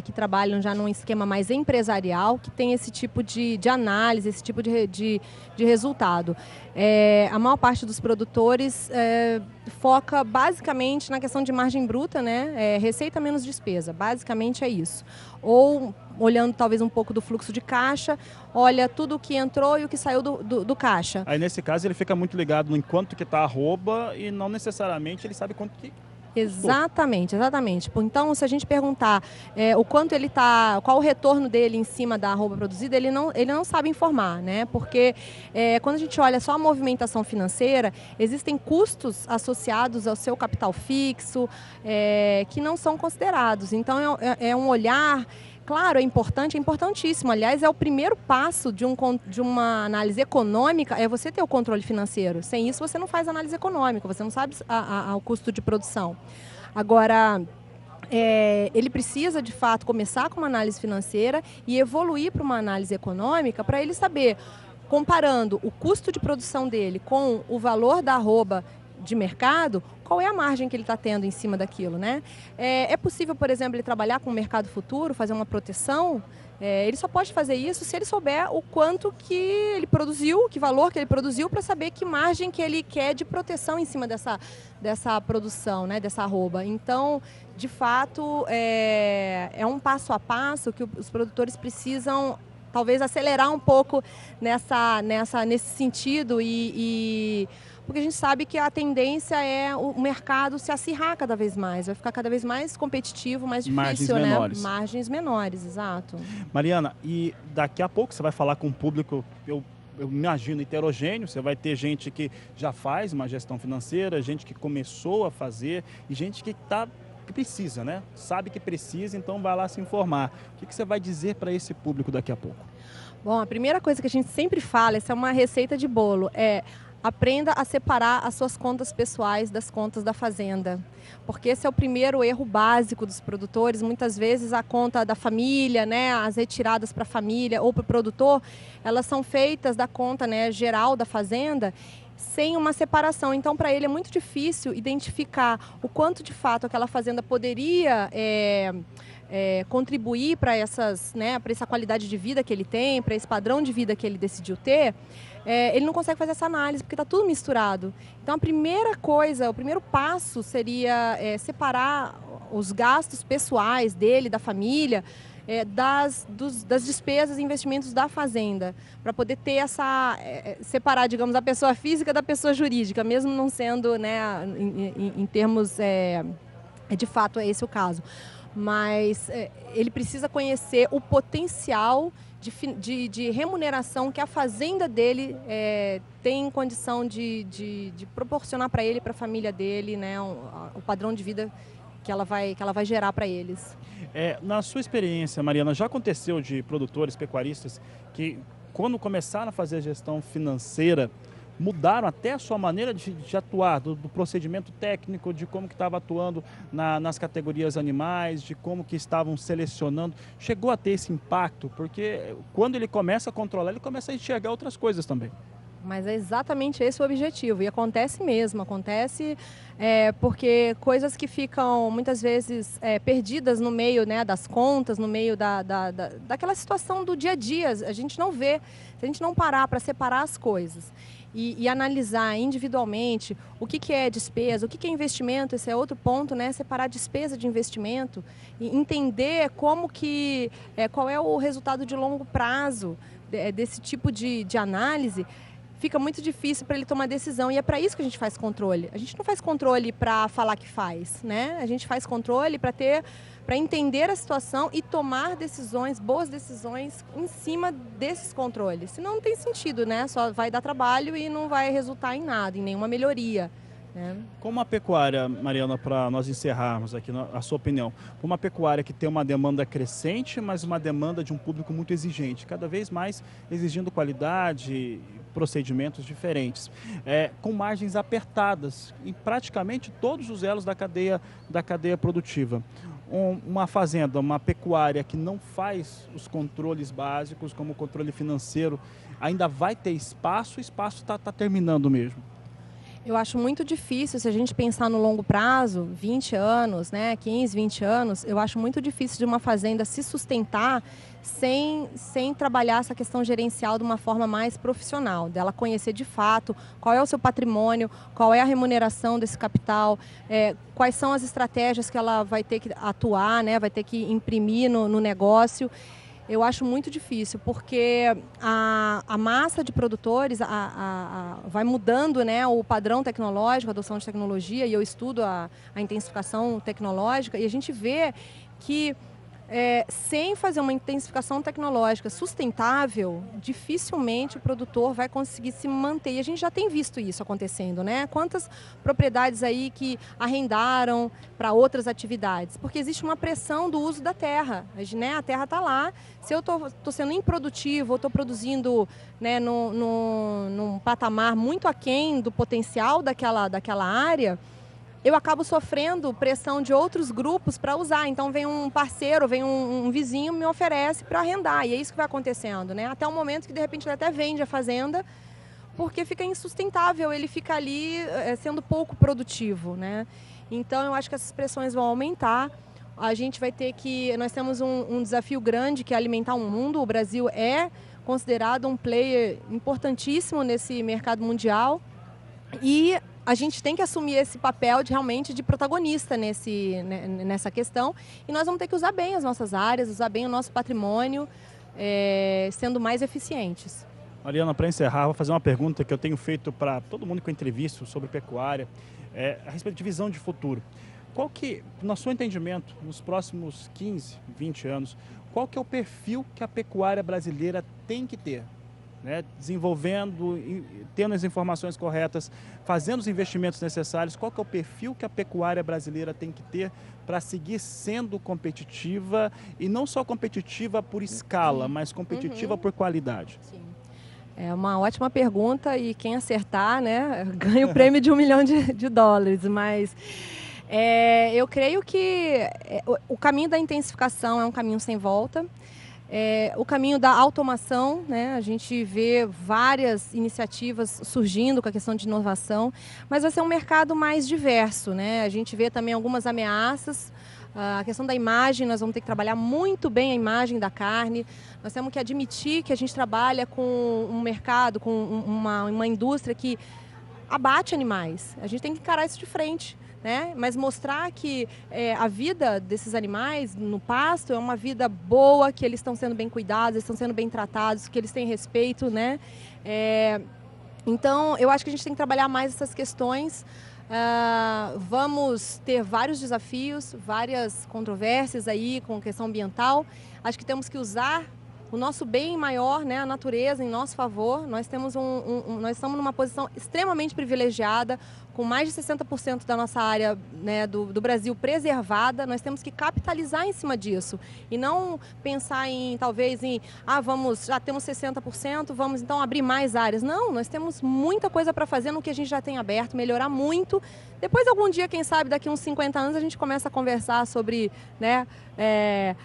que trabalham já num esquema mais empresarial, que tem esse tipo de análise, esse tipo de resultado. A maior parte dos produtores foca basicamente na questão de margem bruta, né? Receita menos despesa, basicamente é isso. Ou olhando talvez um pouco do fluxo de caixa, olha tudo o que entrou e o que saiu do caixa. Aí nesse caso ele fica muito ligado no enquanto que está a arroba e não necessariamente ele sabe quanto que... Exatamente. Então, se a gente perguntar o quanto ele está, qual o retorno dele em cima da arroba produzida, ele não sabe informar, né? Porque quando a gente olha só a movimentação financeira, existem custos associados ao seu capital fixo que não são considerados. Então, é um olhar. Claro, é importantíssimo. Aliás, é o primeiro passo de uma análise econômica, é você ter o controle financeiro. Sem isso, você não faz análise econômica, você não sabe o custo de produção. Agora, ele precisa, de fato, começar com uma análise financeira e evoluir para uma análise econômica para ele saber, comparando o custo de produção dele com o valor da arroba de mercado, qual é a margem que ele está tendo em cima daquilo, né? É possível, por exemplo, ele trabalhar com o mercado futuro, fazer uma proteção? Ele só pode fazer isso se ele souber o quanto que ele produziu, que valor que ele produziu, para saber que margem que ele quer de proteção em cima dessa produção, né? Dessa arroba. Então, de fato, é um passo a passo que os produtores precisam talvez acelerar um pouco nesse sentido porque a gente sabe que a tendência é o mercado se acirrar cada vez mais, vai ficar cada vez mais competitivo, mais difícil, né? Margens menores, exato. Mariana, e daqui a pouco você vai falar com um público, eu imagino, heterogêneo, você vai ter gente que já faz uma gestão financeira, gente que começou a fazer e gente que precisa, né? Sabe que precisa, então vai lá se informar. O que você vai dizer para esse público daqui a pouco? Bom, a primeira coisa que a gente sempre fala, essa é uma receita de bolo, aprenda a separar as suas contas pessoais das contas da fazenda, porque esse é o primeiro erro básico dos produtores. Muitas vezes a conta da família, né, as retiradas para a família ou para o produtor, elas são feitas da conta, né, geral da fazenda, sem uma separação. Então, para ele é muito difícil identificar o quanto de fato aquela fazenda poderia contribuir para essa qualidade de vida que ele tem, para esse padrão de vida que ele decidiu ter. Ele não consegue fazer essa análise, porque está tudo misturado. Então, a primeira coisa, o primeiro passo seria separar os gastos pessoais dele, da família, das despesas e investimentos da fazenda, para poder ter separar, digamos, a pessoa física da pessoa jurídica, mesmo não sendo, né, em termos, de fato, é esse o caso. Mas ele precisa conhecer o potencial de remuneração que a fazenda dele tem condição de proporcionar para ele e para a família dele, né, o padrão de vida que ela vai gerar para eles. Na sua experiência, Mariana, já aconteceu de produtores, pecuaristas, que quando começaram a fazer a gestão financeira, mudaram até a sua maneira de atuar, do procedimento técnico, de como que estava atuando nas categorias animais, de como que estavam selecionando. Chegou a ter esse impacto, porque quando ele começa a controlar, ele começa a enxergar outras coisas também. Mas é exatamente esse o objetivo, e acontece mesmo, porque coisas que ficam muitas vezes perdidas no meio, né, das contas, no meio daquela situação do dia a dia, a gente não vê, se a gente não parar para separar as coisas e analisar individualmente o que é despesa, o que é investimento, esse é outro ponto, né, separar despesa de investimento e entender qual é o resultado de longo prazo desse tipo de análise. fica muito difícil para ele tomar decisão. E é para isso que a gente faz controle. A gente não faz controle para falar que faz, né? A gente faz controle para entender a situação e tomar decisões, boas decisões, em cima desses controles. Senão não tem sentido, né? Só vai dar trabalho e não vai resultar em nada, em nenhuma melhoria. Como a pecuária, Mariana, para nós encerrarmos aqui, a sua opinião, uma pecuária que tem uma demanda crescente, mas uma demanda de um público muito exigente, cada vez mais exigindo qualidade, procedimentos diferentes, com margens apertadas em praticamente todos os elos da cadeia produtiva. Uma fazenda, uma pecuária que não faz os controles básicos, como o controle financeiro, ainda vai ter espaço, o espaço está terminando mesmo. Eu acho muito difícil, se a gente pensar no longo prazo, 20 anos, né, 15, 20 anos, eu acho muito difícil de uma fazenda se sustentar sem trabalhar essa questão gerencial de uma forma mais profissional, dela conhecer de fato qual é o seu patrimônio, qual é a remuneração desse capital, quais são as estratégias que ela vai ter que atuar, né, vai ter que imprimir no negócio. Eu acho muito difícil, porque a massa de produtores vai mudando, né, o padrão tecnológico, a adoção de tecnologia, e eu estudo a intensificação tecnológica, e a gente vê que sem fazer uma intensificação tecnológica sustentável, dificilmente o produtor vai conseguir se manter. E a gente já tem visto isso acontecendo, né? Quantas propriedades aí que arrendaram para outras atividades? Porque existe uma pressão do uso da terra, né? A terra está lá. Se eu estou sendo improdutivo, ou estou produzindo, né, num patamar muito aquém do potencial daquela área, eu acabo sofrendo pressão de outros grupos para usar. Então vem um parceiro, vem um vizinho, me oferece para arrendar. E é isso que vai acontecendo, né? Até o momento que de repente ele até vende a fazenda, porque fica insustentável, ele fica ali sendo pouco produtivo, né? Então eu acho que essas pressões vão aumentar. A gente vai ter que... Nós temos um desafio grande, que é alimentar um mundo. O Brasil é considerado um player importantíssimo nesse mercado mundial. E a gente tem que assumir esse papel realmente de protagonista nessa questão, e nós vamos ter que usar bem as nossas áreas, usar bem o nosso patrimônio, sendo mais eficientes. Mariana, para encerrar, vou fazer uma pergunta que eu tenho feito para todo mundo que eu entrevisto sobre pecuária, a respeito de visão de futuro. Qual que, no seu entendimento, nos próximos 15, 20 anos, qual que é o perfil que a pecuária brasileira tem que ter? Né, desenvolvendo, tendo as informações corretas, fazendo os investimentos necessários, qual que é o perfil que a pecuária brasileira tem que ter para seguir sendo competitiva, e não só competitiva por escala, mas competitiva por qualidade? Sim. É uma ótima pergunta, e quem acertar, né, ganha o prêmio de $1 milhão de dólares, mas eu creio que o caminho da intensificação é um caminho sem volta. O caminho da automação, né? A gente vê várias iniciativas surgindo com a questão de inovação, mas vai ser um mercado mais diverso, né? A gente vê também algumas ameaças. A questão da imagem, nós vamos ter que trabalhar muito bem a imagem da carne. Nós temos que admitir que a gente trabalha com um mercado, com uma indústria que abate animais. A gente tem que encarar isso de frente, né? Mas mostrar que a vida desses animais no pasto é uma vida boa, que eles estão sendo bem cuidados, eles estão sendo bem tratados, que eles têm respeito, né? Então, eu acho que a gente tem que trabalhar mais essas questões. Vamos ter vários desafios, várias controvérsias aí com questão ambiental. Acho que temos que usar o nosso bem maior, né, a natureza, em nosso favor. Nós temos nós estamos numa posição extremamente privilegiada, com mais de 60% da nossa área, né, do Brasil preservada. Nós temos que capitalizar em cima disso e não pensar talvez em, já temos 60%, vamos então abrir mais áreas. Não, nós temos muita coisa para fazer no que a gente já tem aberto, melhorar muito. Depois, algum dia, quem sabe, daqui uns 50 anos, a gente começa a conversar sobre, né,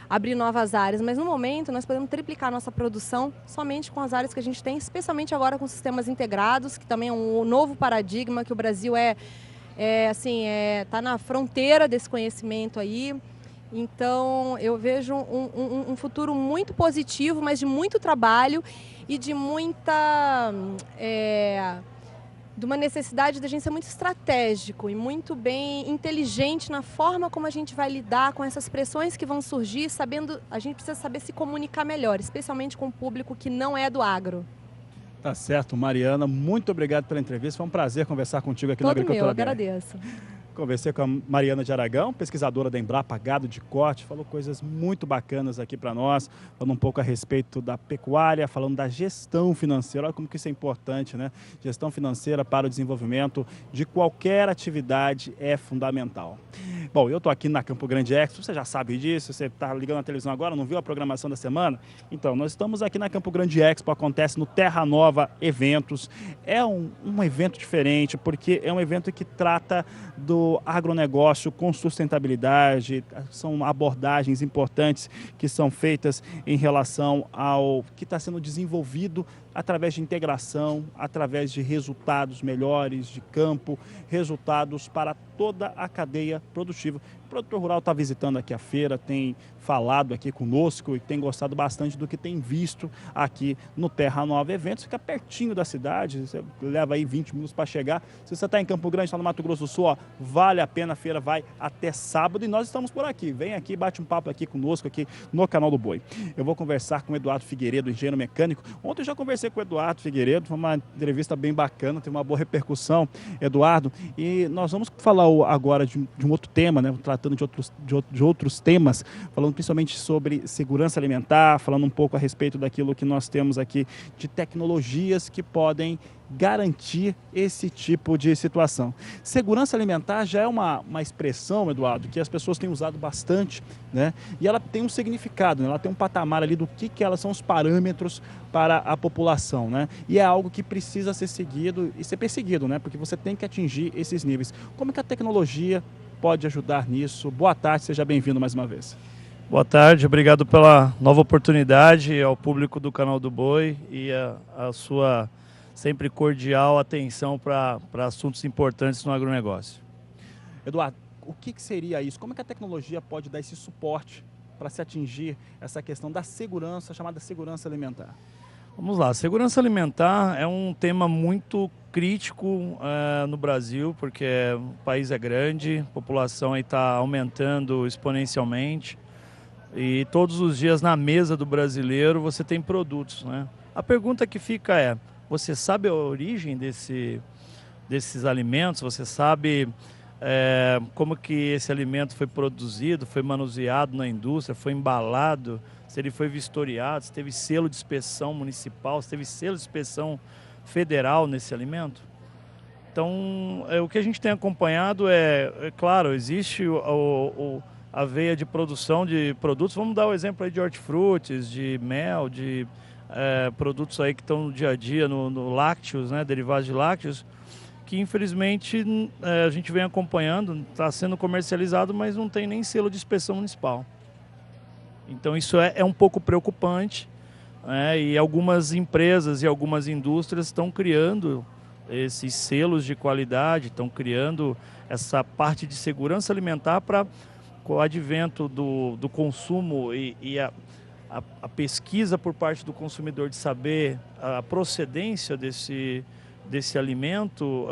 abrir novas áreas. Mas, no momento, nós podemos triplicar a nossa produção somente com as áreas que a gente tem, especialmente agora com sistemas integrados, que também é um novo paradigma, que o Brasil tá na fronteira desse conhecimento aí. Então, eu vejo um futuro muito positivo, mas de muito trabalho e de uma necessidade da gente ser muito estratégico e muito bem inteligente na forma como a gente vai lidar com essas pressões que vão surgir, a gente precisa saber se comunicar melhor, especialmente com o público que não é do agro. Tá certo, Mariana, muito obrigado pela entrevista, foi um prazer conversar contigo aqui na Todo Agricultura meu, BR. agradeço. Conversei com a Mariana de Aragão, pesquisadora da Embrapa Gado de Corte, falou coisas muito bacanas aqui para nós, falando um pouco a respeito da pecuária, falando da gestão financeira, olha como que isso é importante, né? Gestão financeira para o desenvolvimento de qualquer atividade é fundamental. Bom, eu estou aqui na Campo Grande Expo, você já sabe disso, você está ligando na televisão agora, não viu a programação da semana? Então, nós estamos aqui na Campo Grande Expo, acontece no Terra Nova Eventos. É um evento diferente, porque é um evento que trata do agronegócio com sustentabilidade, são abordagens importantes que são feitas em relação ao que está sendo desenvolvido através de integração, através de resultados melhores de campo, resultados para toda a cadeia produtiva. O produtor rural está visitando aqui a feira, tem falado aqui conosco e tem gostado bastante do que tem visto aqui no Terra Nova Eventos. Fica pertinho da cidade, você leva aí 20 minutos para chegar. Se você está em Campo Grande, está no Mato Grosso do Sul, ó, vale a pena, a feira vai até sábado e nós estamos por aqui. Vem aqui, bate um papo aqui conosco aqui no Canal do Boi. Eu vou conversar com o Eduardo Figueiredo, engenheiro mecânico. Ontem eu já conversei com o Eduardo Figueiredo, foi uma entrevista bem bacana, teve uma boa repercussão, Eduardo, e nós vamos falar agora de um outro tema, né? Tratando de outros temas, falando principalmente sobre segurança alimentar, falando um pouco a respeito daquilo que nós temos aqui de tecnologias que podem garantir esse tipo de situação. Segurança alimentar já é uma expressão, Eduardo, que as pessoas têm usado bastante, né? E ela tem um significado, né? Ela tem um patamar ali do que elas são os parâmetros para a população, né? E é algo que precisa ser seguido e ser perseguido, né? Porque você tem que atingir esses níveis. Como é que a tecnologia pode ajudar nisso? Boa tarde, seja bem-vindo mais uma vez. Boa tarde, obrigado pela nova oportunidade ao público do Canal do Boi e a sua sempre cordial atenção para assuntos importantes no agronegócio. Eduardo, o que seria isso? Como é que a tecnologia pode dar esse suporte para se atingir essa questão da segurança, chamada segurança alimentar? Vamos lá, segurança alimentar é um tema muito crítico no Brasil, porque o país é grande, a população está aumentando exponencialmente e todos os dias na mesa do brasileiro você tem produtos, né? A pergunta que fica é, você sabe a origem desses alimentos? Você sabe como que esse alimento foi produzido, foi manuseado na indústria, foi embalado, se ele foi vistoriado, se teve selo de inspeção municipal, se teve selo de inspeção federal nesse alimento? Então, o que a gente tem acompanhado claro, existe a veia de produção de produtos. Vamos dar o exemplo aí de hortifrutis, de mel, de produtos aí que estão no dia a dia, no lácteos, né, derivados de lácteos, que infelizmente a gente vem acompanhando, está sendo comercializado, mas não tem nem selo de inspeção municipal. Então isso é um pouco preocupante, né, e algumas empresas e algumas indústrias estão criando esses selos de qualidade, estão criando essa parte de segurança alimentar para, com o advento do consumo e a pesquisa por parte do consumidor de saber a procedência desse alimento,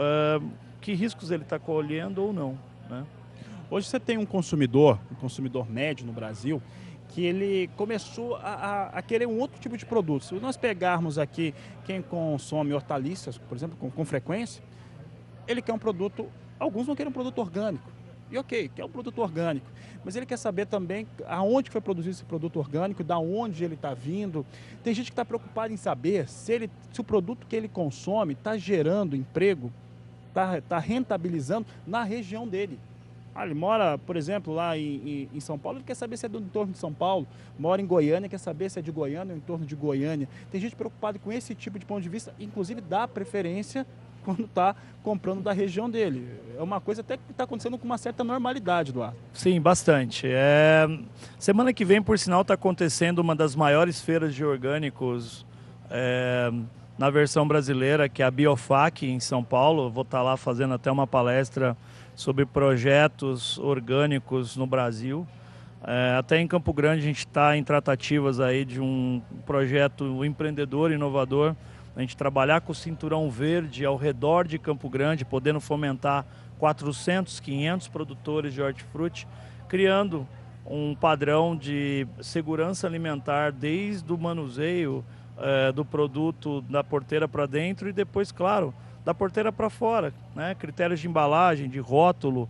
que riscos ele está colhendo ou não, né? Hoje você tem um consumidor médio no Brasil, que ele começou a querer um outro tipo de produto. Se nós pegarmos aqui quem consome hortaliças, por exemplo, com frequência, ele quer um produto, alguns vão querer um produto orgânico. E ok, quer um produto orgânico, mas ele quer saber também aonde foi produzido esse produto orgânico, da onde ele está vindo. Tem gente que está preocupada em saber se o produto que ele consome está gerando emprego, está rentabilizando na região dele. Ele mora, por exemplo, lá em São Paulo, ele quer saber se é do entorno de São Paulo. Mora em Goiânia, quer saber se é de Goiânia ou em torno de Goiânia. Tem gente preocupada com esse tipo de ponto de vista, inclusive dá preferência quando está comprando da região dele. É uma coisa até que está acontecendo com uma certa normalidade, Eduardo. Sim, bastante. Semana que vem, por sinal, está acontecendo uma das maiores feiras de orgânicos na versão brasileira, que é a Biofac, em São Paulo. Vou estar lá fazendo até uma palestra sobre projetos orgânicos no Brasil. Até em Campo Grande a gente está em tratativas aí de um projeto empreendedor, inovador, a gente trabalhar com o cinturão verde ao redor de Campo Grande, podendo fomentar 400, 500 produtores de hortifruti, criando um padrão de segurança alimentar desde o manuseio do produto da porteira para dentro e depois, claro, da porteira para fora, né? Critérios de embalagem, de rótulo,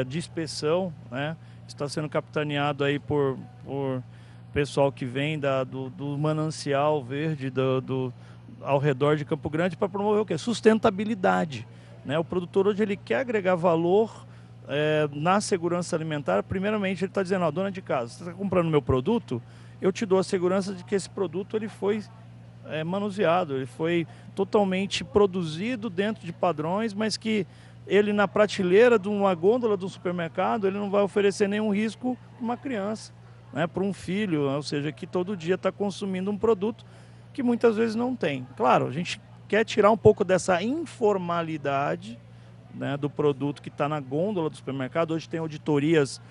de inspeção, né? Está sendo capitaneado aí por pessoal que vem do manancial verde ao redor de Campo Grande para promover o quê? Sustentabilidade, né? O produtor hoje ele quer agregar valor na segurança alimentar. Primeiramente ele está dizendo, ó, dona de casa, você está comprando meu produto, eu te dou a segurança de que esse produto ele foi manuseado, ele foi totalmente produzido dentro de padrões, mas que ele na prateleira de uma gôndola do supermercado, ele não vai oferecer nenhum risco para uma criança, né, para um filho, ou seja, que todo dia está consumindo um produto que muitas vezes não tem. Claro, a gente quer tirar um pouco dessa informalidade, né, do produto que está na gôndola do supermercado. Hoje tem auditorias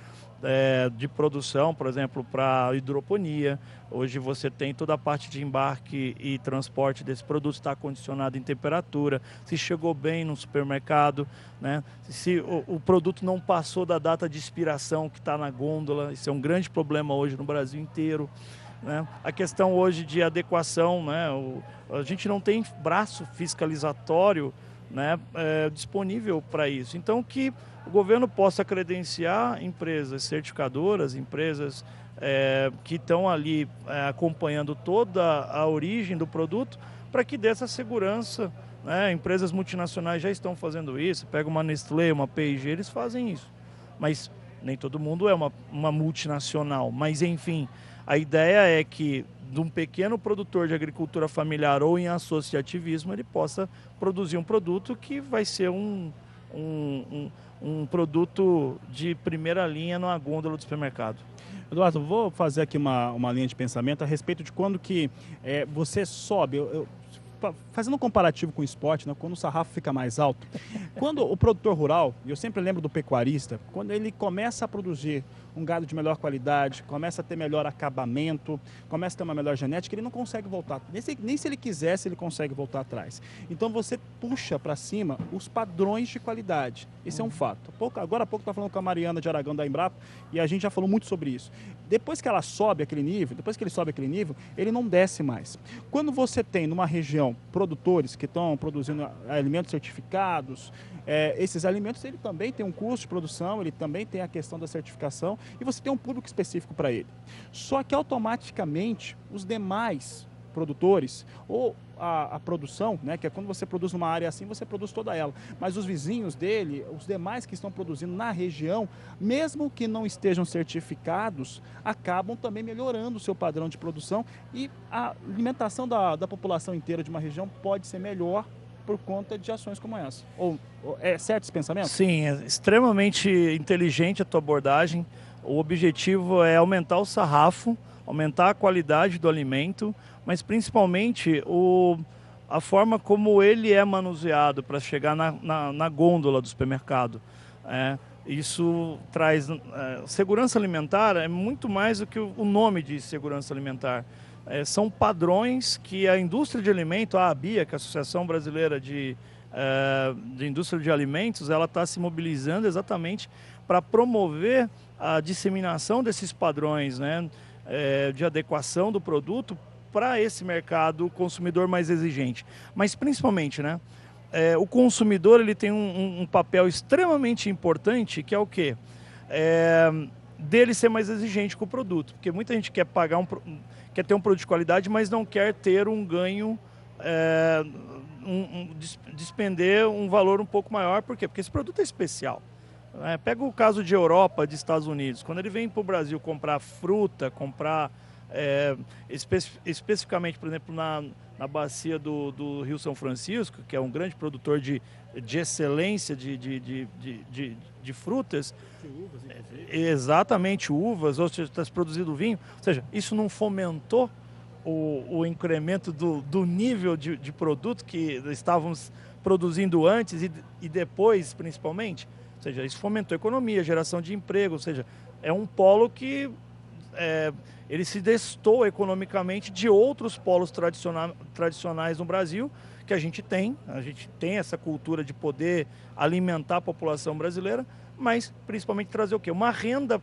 de produção, por exemplo, para hidroponia. Hoje você tem toda a parte de embarque e transporte desse produto, está condicionado em temperatura, se chegou bem no supermercado, né? Se o produto não passou da data de expiração que está na gôndola. Isso é um grande problema hoje no Brasil inteiro, né? A questão hoje de adequação, né? A gente não tem braço fiscalizatório, né, disponível para isso. Então, que o governo possa credenciar empresas certificadoras, empresas que estão ali acompanhando toda a origem do produto, para que dê essa segurança, né? Empresas multinacionais já estão fazendo isso, pega uma Nestlé, uma P&G, eles fazem isso. Mas nem todo mundo é uma multinacional. Mas, enfim, a ideia é que de um pequeno produtor de agricultura familiar ou em associativismo, ele possa produzir um produto que vai ser um produto de primeira linha numa gôndola do supermercado. Eduardo, vou fazer aqui uma linha de pensamento a respeito de quando que você sobe, fazendo um comparativo com o esporte, né, quando o sarrafo fica mais alto. Quando o produtor rural, e eu sempre lembro do pecuarista, quando ele começa a produzir um gado de melhor qualidade, começa a ter melhor acabamento, começa a ter uma melhor genética, ele não consegue voltar, nem se ele quisesse ele consegue voltar atrás. Então você puxa para cima os padrões de qualidade, esse é um fato. Agora há pouco estava falando com a Mariana de Aragão da Embrapa e a gente já falou muito sobre isso. Depois que ela sobe aquele nível, depois que ele sobe aquele nível, ele não desce mais. Quando você tem numa região produtores que estão produzindo alimentos certificados, esses alimentos ele também tem um custo de produção, ele também tem a questão da certificação e você tem um público específico para ele. Só que automaticamente os demais produtores ou a produção, né, que é quando você produz numa área assim, você produz toda ela, mas os vizinhos dele, os demais que estão produzindo na região, mesmo que não estejam certificados, acabam também melhorando o seu padrão de produção e a alimentação da população inteira de uma região pode ser melhor por conta de ações como essa. Ou é certo esse pensamento? Sim, é extremamente inteligente a tua abordagem. O objetivo é aumentar o sarrafo, aumentar a qualidade do alimento, mas principalmente a forma como ele é manuseado para chegar na gôndola do supermercado. Isso traz... segurança alimentar é muito mais do que o nome de segurança alimentar. São padrões que a indústria de alimentos, a ABIA, que é a Associação Brasileira de Indústria de Alimentos, ela está se mobilizando exatamente para promover a disseminação desses padrões, né, de adequação do produto para esse mercado consumidor mais exigente. Mas principalmente, né, o consumidor ele tem um papel extremamente importante, que é o quê? Dele ser mais exigente com o produto. Porque muita gente quer quer ter um produto de qualidade, mas não quer ter um ganho, despender um valor um pouco maior. Por quê? Porque esse produto é especial. Pega o caso de Europa, de Estados Unidos. Quando ele vem para o Brasil comprar fruta, comprar especificamente, por exemplo, na bacia do Rio São Francisco, que é um grande produtor de excelência de frutas, de uvas, exatamente, uvas, ou seja, está se produzindo vinho, ou seja, isso não fomentou o incremento do nível de produto que estávamos produzindo antes e depois, principalmente? Ou seja, isso fomentou a economia, geração de emprego, ou seja, é um polo que ele se destoa economicamente de outros polos tradicionais no Brasil, que a gente tem essa cultura de poder alimentar a população brasileira, mas principalmente trazer o quê? Uma renda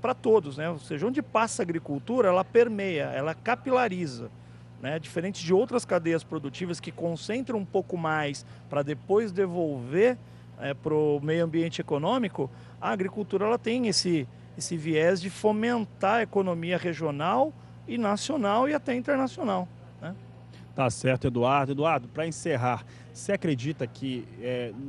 para todos, né? Ou seja, onde passa a agricultura, ela permeia, ela capilariza, né? Diferente de outras cadeias produtivas que concentram um pouco mais para depois devolver para o meio ambiente econômico, a agricultura ela tem esse viés de fomentar a economia regional e nacional e até internacional, né? Tá certo, Eduardo. Eduardo, para encerrar, você acredita que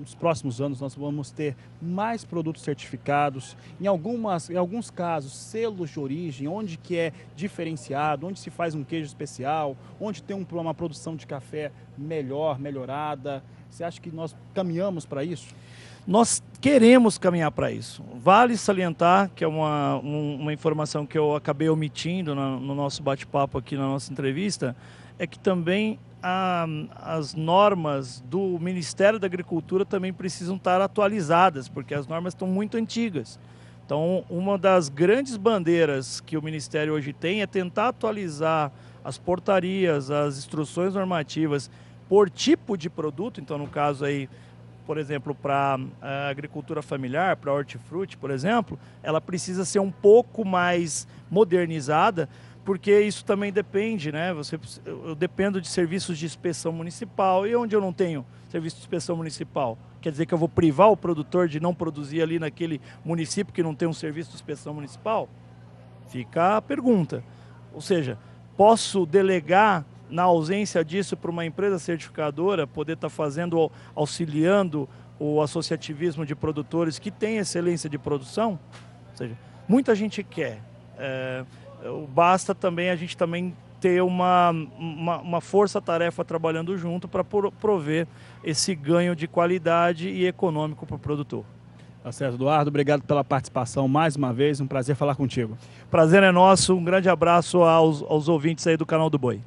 nos próximos anos nós vamos ter mais produtos certificados, em alguns casos, selos de origem, onde que é diferenciado, onde se faz um queijo especial, onde tem uma produção de café melhorada? Você acha que nós caminhamos para isso? Nós queremos caminhar para isso. Vale salientar, que é uma informação que eu acabei omitindo no nosso bate-papo aqui, na nossa entrevista, é que também as normas do Ministério da Agricultura também precisam estar atualizadas, porque as normas estão muito antigas. Então, uma das grandes bandeiras que o Ministério hoje tem é tentar atualizar as portarias, as instruções normativas por tipo de produto. Então, no caso aí, por exemplo, para a agricultura familiar, para a hortifruti, por exemplo, ela precisa ser um pouco mais modernizada, porque isso também depende, né? Eu dependo de serviços de inspeção municipal, e onde eu não tenho serviço de inspeção municipal? Quer dizer que eu vou privar o produtor de não produzir ali naquele município que não tem um serviço de inspeção municipal? Fica a pergunta. Ou seja, posso delegar, na ausência disso, para uma empresa certificadora poder estar auxiliando o associativismo de produtores que tem excelência de produção? Ou seja, muita gente quer. Basta também a gente também ter uma força-tarefa trabalhando junto para prover esse ganho de qualidade e econômico para o produtor. Tá certo, Eduardo. Obrigado pela participação mais uma vez. Um prazer falar contigo. Prazer é nosso. Um grande abraço aos ouvintes aí do Canal do Boi.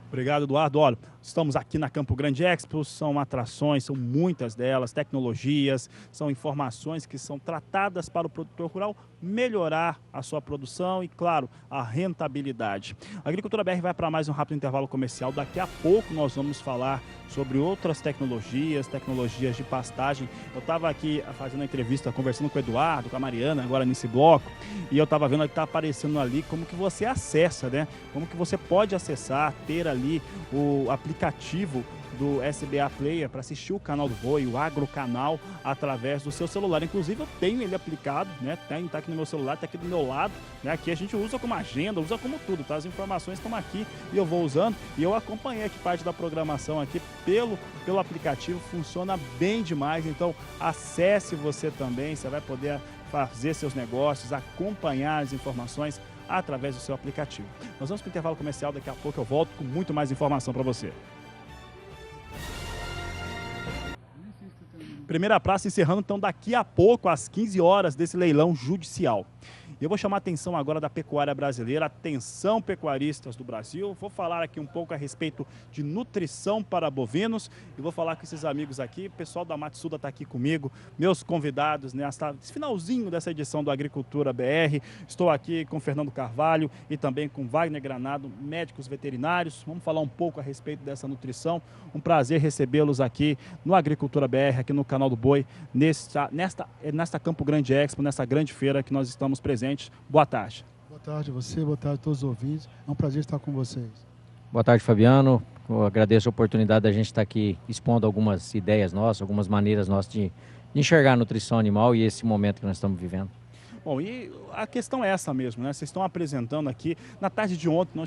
Obrigado, Eduardo. Olha, estamos aqui na Campo Grande Expo, são atrações, são muitas delas, tecnologias, são informações que são tratadas para o produtor rural melhorar a sua produção e, claro, a rentabilidade. A Agricultura BR vai para mais um rápido intervalo comercial. Daqui a pouco nós vamos falar sobre outras tecnologias de pastagem. Eu estava aqui fazendo uma entrevista, conversando com o Eduardo, com a Mariana, agora nesse bloco, e eu estava vendo que está aparecendo ali como que você acessa, né? Como que você pode acessar, ter ali o aplicativo do SBA Player para assistir o Canal do Boi, o Agrocanal, através do seu celular. Inclusive eu tenho ele aplicado, né? Tá aqui no meu celular, tá aqui do meu lado, né? Aqui a gente usa como agenda, usa como tudo, tá? As informações estão aqui e eu vou usando, e eu acompanhei aqui parte da programação aqui pelo aplicativo, funciona bem demais. Então acesse você também, você vai poder fazer seus negócios, acompanhar as informações através do seu aplicativo. Nós vamos para o intervalo comercial, daqui a pouco eu volto com muito mais informação para você. Primeira praça encerrando, então, daqui a pouco, às 15 horas, desse leilão judicial. Eu vou chamar a atenção agora da pecuária brasileira, atenção pecuaristas do Brasil. Vou falar aqui um pouco a respeito de nutrição para bovinos e vou falar com esses amigos aqui. O pessoal da Matsuda está aqui comigo, meus convidados nesse finalzinho dessa edição do Agricultura BR. Estou aqui com Fernando Carvalho e também com Wagner Granado, médicos veterinários. Vamos falar um pouco a respeito dessa nutrição. Um prazer recebê-los aqui no Agricultura BR, aqui no Canal do Boi, nesta Campo Grande Expo, nessa grande feira que nós estamos presentes. Boa tarde. Boa tarde a você, boa tarde a todos os ouvintes. É um prazer estar com vocês. Boa tarde, Fabiano. Eu agradeço a oportunidade da gente estar aqui expondo algumas ideias nossas, algumas maneiras nossas de enxergar a nutrição animal e esse momento que nós estamos vivendo. Bom, e a questão é essa mesmo, né? Vocês estão apresentando aqui, na tarde de ontem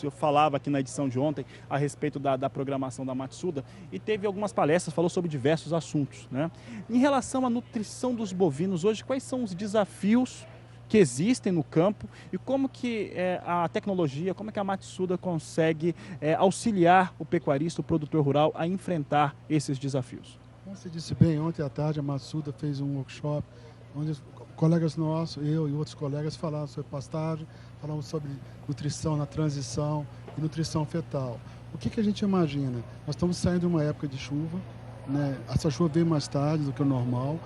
eu falava aqui na edição de ontem a respeito da programação da Matsuda e teve algumas palestras, falou sobre diversos assuntos, né? Em relação à nutrição dos bovinos hoje, quais são os desafios que existem no campo e como que a tecnologia, como é que a Matsuda consegue auxiliar o pecuarista, o produtor rural a enfrentar esses desafios? Como você disse bem, ontem à tarde a Matsuda fez um workshop onde colegas nossos, eu e outros colegas falaram sobre pastagem, falaram sobre nutrição na transição e nutrição fetal. O que a gente imagina? Nós estamos saindo de uma época de chuva, né? Essa chuva veio mais tarde do que o normal.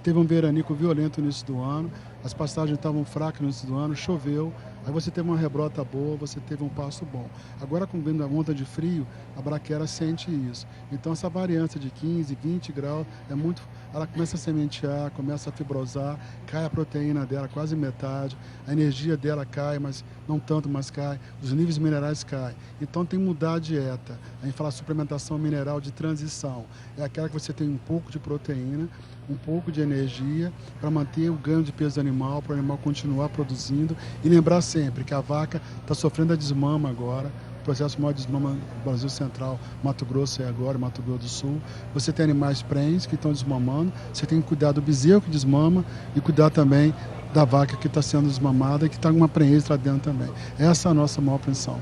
Teve um veranico violento no início do ano, as pastagens estavam fracas no início do ano, choveu, Aí você teve uma rebrota boa, você teve um pasto bom. Agora, com vindo a onda de frio, a braquiária sente isso. Então, essa variância de 15, 20 graus é muito... Ela começa a sementear, começa a fibrosar, cai a proteína dela quase metade, a energia dela cai, mas não tanto, mas cai, os níveis minerais caem. Então tem que mudar a dieta. A gente fala suplementação mineral de transição. É aquela que você tem um pouco de proteína, um pouco de energia para manter o ganho de peso animal, para o animal continuar produzindo. E lembrar sempre que a vaca está sofrendo a desmama agora. O processo maior de desmama no Brasil Central, Mato Grosso e agora, Mato Grosso do Sul. Você tem animais prens que estão desmamando, você tem que cuidar do bezerro que desmama e cuidar também da vaca que está sendo desmamada e que está com uma prenhez lá dentro também. Essa é a nossa maior função.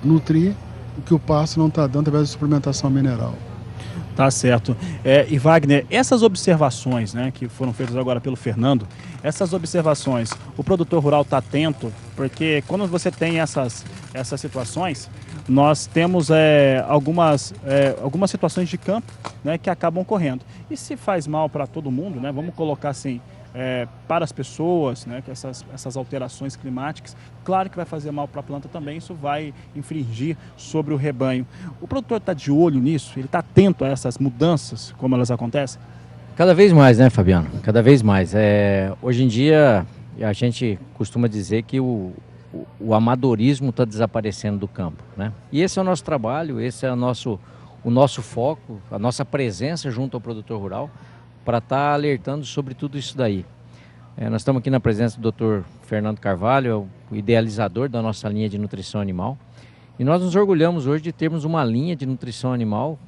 Nutrir o que o pasto não está dando através da suplementação mineral. Tá certo. E Wagner, essas observações, né, que foram feitas agora pelo Fernando, essas observações, o produtor rural está atento, porque quando você tem essas situações, nós temos algumas situações de campo, né, que acabam ocorrendo. E se faz mal para todo mundo, né, vamos colocar assim, para as pessoas, né, que essas alterações climáticas, claro que vai fazer mal para a planta também, isso vai infringir sobre o rebanho. O produtor está de olho nisso? Ele está atento a essas mudanças, como elas acontecem? Cada vez mais, né, Fabiano? Cada vez mais. Hoje em dia, a gente costuma dizer que o amadorismo está desaparecendo do campo, né? E esse é o nosso trabalho, esse é o nosso foco, a nossa presença junto ao produtor rural, para estar alertando sobre tudo isso daí. Nós estamos aqui na presença do Dr. Fernando Carvalho, o idealizador da nossa linha de nutrição animal. E nós nos orgulhamos hoje de termos uma linha de nutrição animal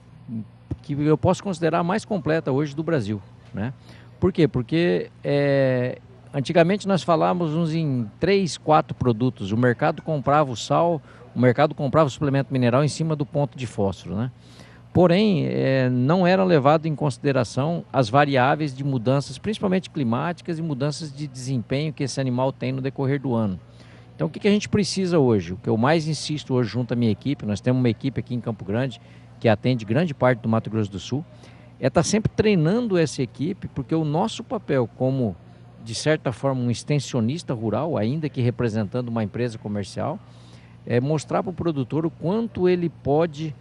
que eu posso considerar a mais completa hoje do Brasil, né? Por quê? Porque antigamente nós falávamos em 3, 4 produtos. O mercado comprava o sal, o mercado comprava o suplemento mineral em cima do ponto de fósforo, né? Porém, não eram levadas em consideração as variáveis de mudanças, principalmente climáticas e mudanças de desempenho que esse animal tem no decorrer do ano. Então, o que a gente precisa hoje? O que eu mais insisto hoje junto à minha equipe, nós temos uma equipe aqui em Campo Grande que atende grande parte do Mato Grosso do Sul, estar sempre treinando essa equipe, porque o nosso papel como, de certa forma, um extensionista rural, ainda que representando uma empresa comercial, é mostrar para o produtor o quanto ele pode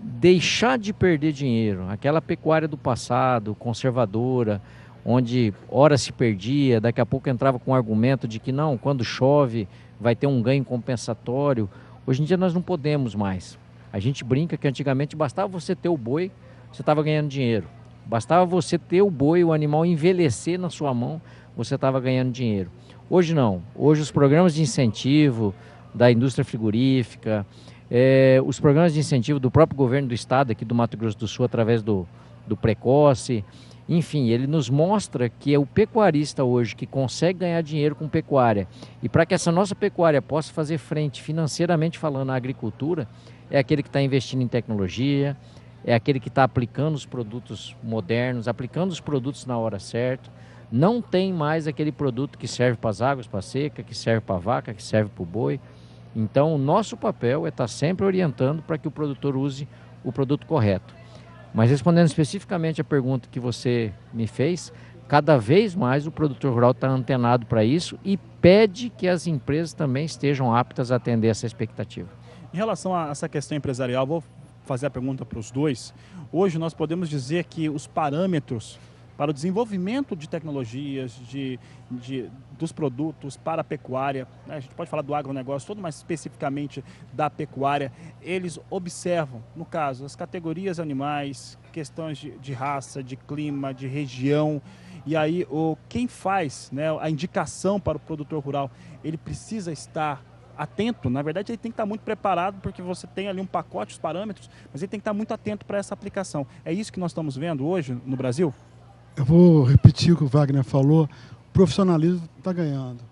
deixar de perder dinheiro. Aquela pecuária do passado, conservadora, onde ora se perdia, daqui a pouco entrava com o argumento de que não, quando chove vai ter um ganho compensatório. Hoje em dia nós não podemos mais. A gente brinca que antigamente bastava você ter o boi, você estava ganhando dinheiro. Bastava você ter o boi, o animal envelhecer na sua mão, você estava ganhando dinheiro. Hoje não. Hoje os programas de incentivo da indústria frigorífica, os programas de incentivo do próprio governo do estado aqui do Mato Grosso do Sul através do Precoce, enfim, ele nos mostra que é o pecuarista hoje que consegue ganhar dinheiro com pecuária. E para que essa nossa pecuária possa fazer frente financeiramente falando à agricultura, é aquele que está investindo em tecnologia, é aquele que está aplicando os produtos modernos, aplicando os produtos na hora certa. Não tem mais aquele produto que serve para as águas, para a seca, que serve para a vaca, que serve para o boi. Então, o nosso papel é estar sempre orientando para que o produtor use o produto correto. Mas respondendo especificamente a pergunta que você me fez, cada vez mais o produtor rural está antenado para isso e pede que as empresas também estejam aptas a atender essa expectativa. Em relação a essa questão empresarial, vou fazer a pergunta para os dois. Hoje nós podemos dizer que os parâmetros para o desenvolvimento de tecnologias, dos produtos para a pecuária, né? A gente pode falar do agronegócio todo, mas especificamente da pecuária, eles observam, no caso, as categorias animais, questões de raça, de clima, de região, e aí quem faz, né, a indicação para o produtor rural, ele precisa estar atento. Na verdade, ele tem que estar muito preparado, porque você tem ali um pacote, os parâmetros, mas ele tem que estar muito atento para essa aplicação. É isso que nós estamos vendo hoje no Brasil? Eu vou repetir o que o Wagner falou. O profissionalismo está ganhando.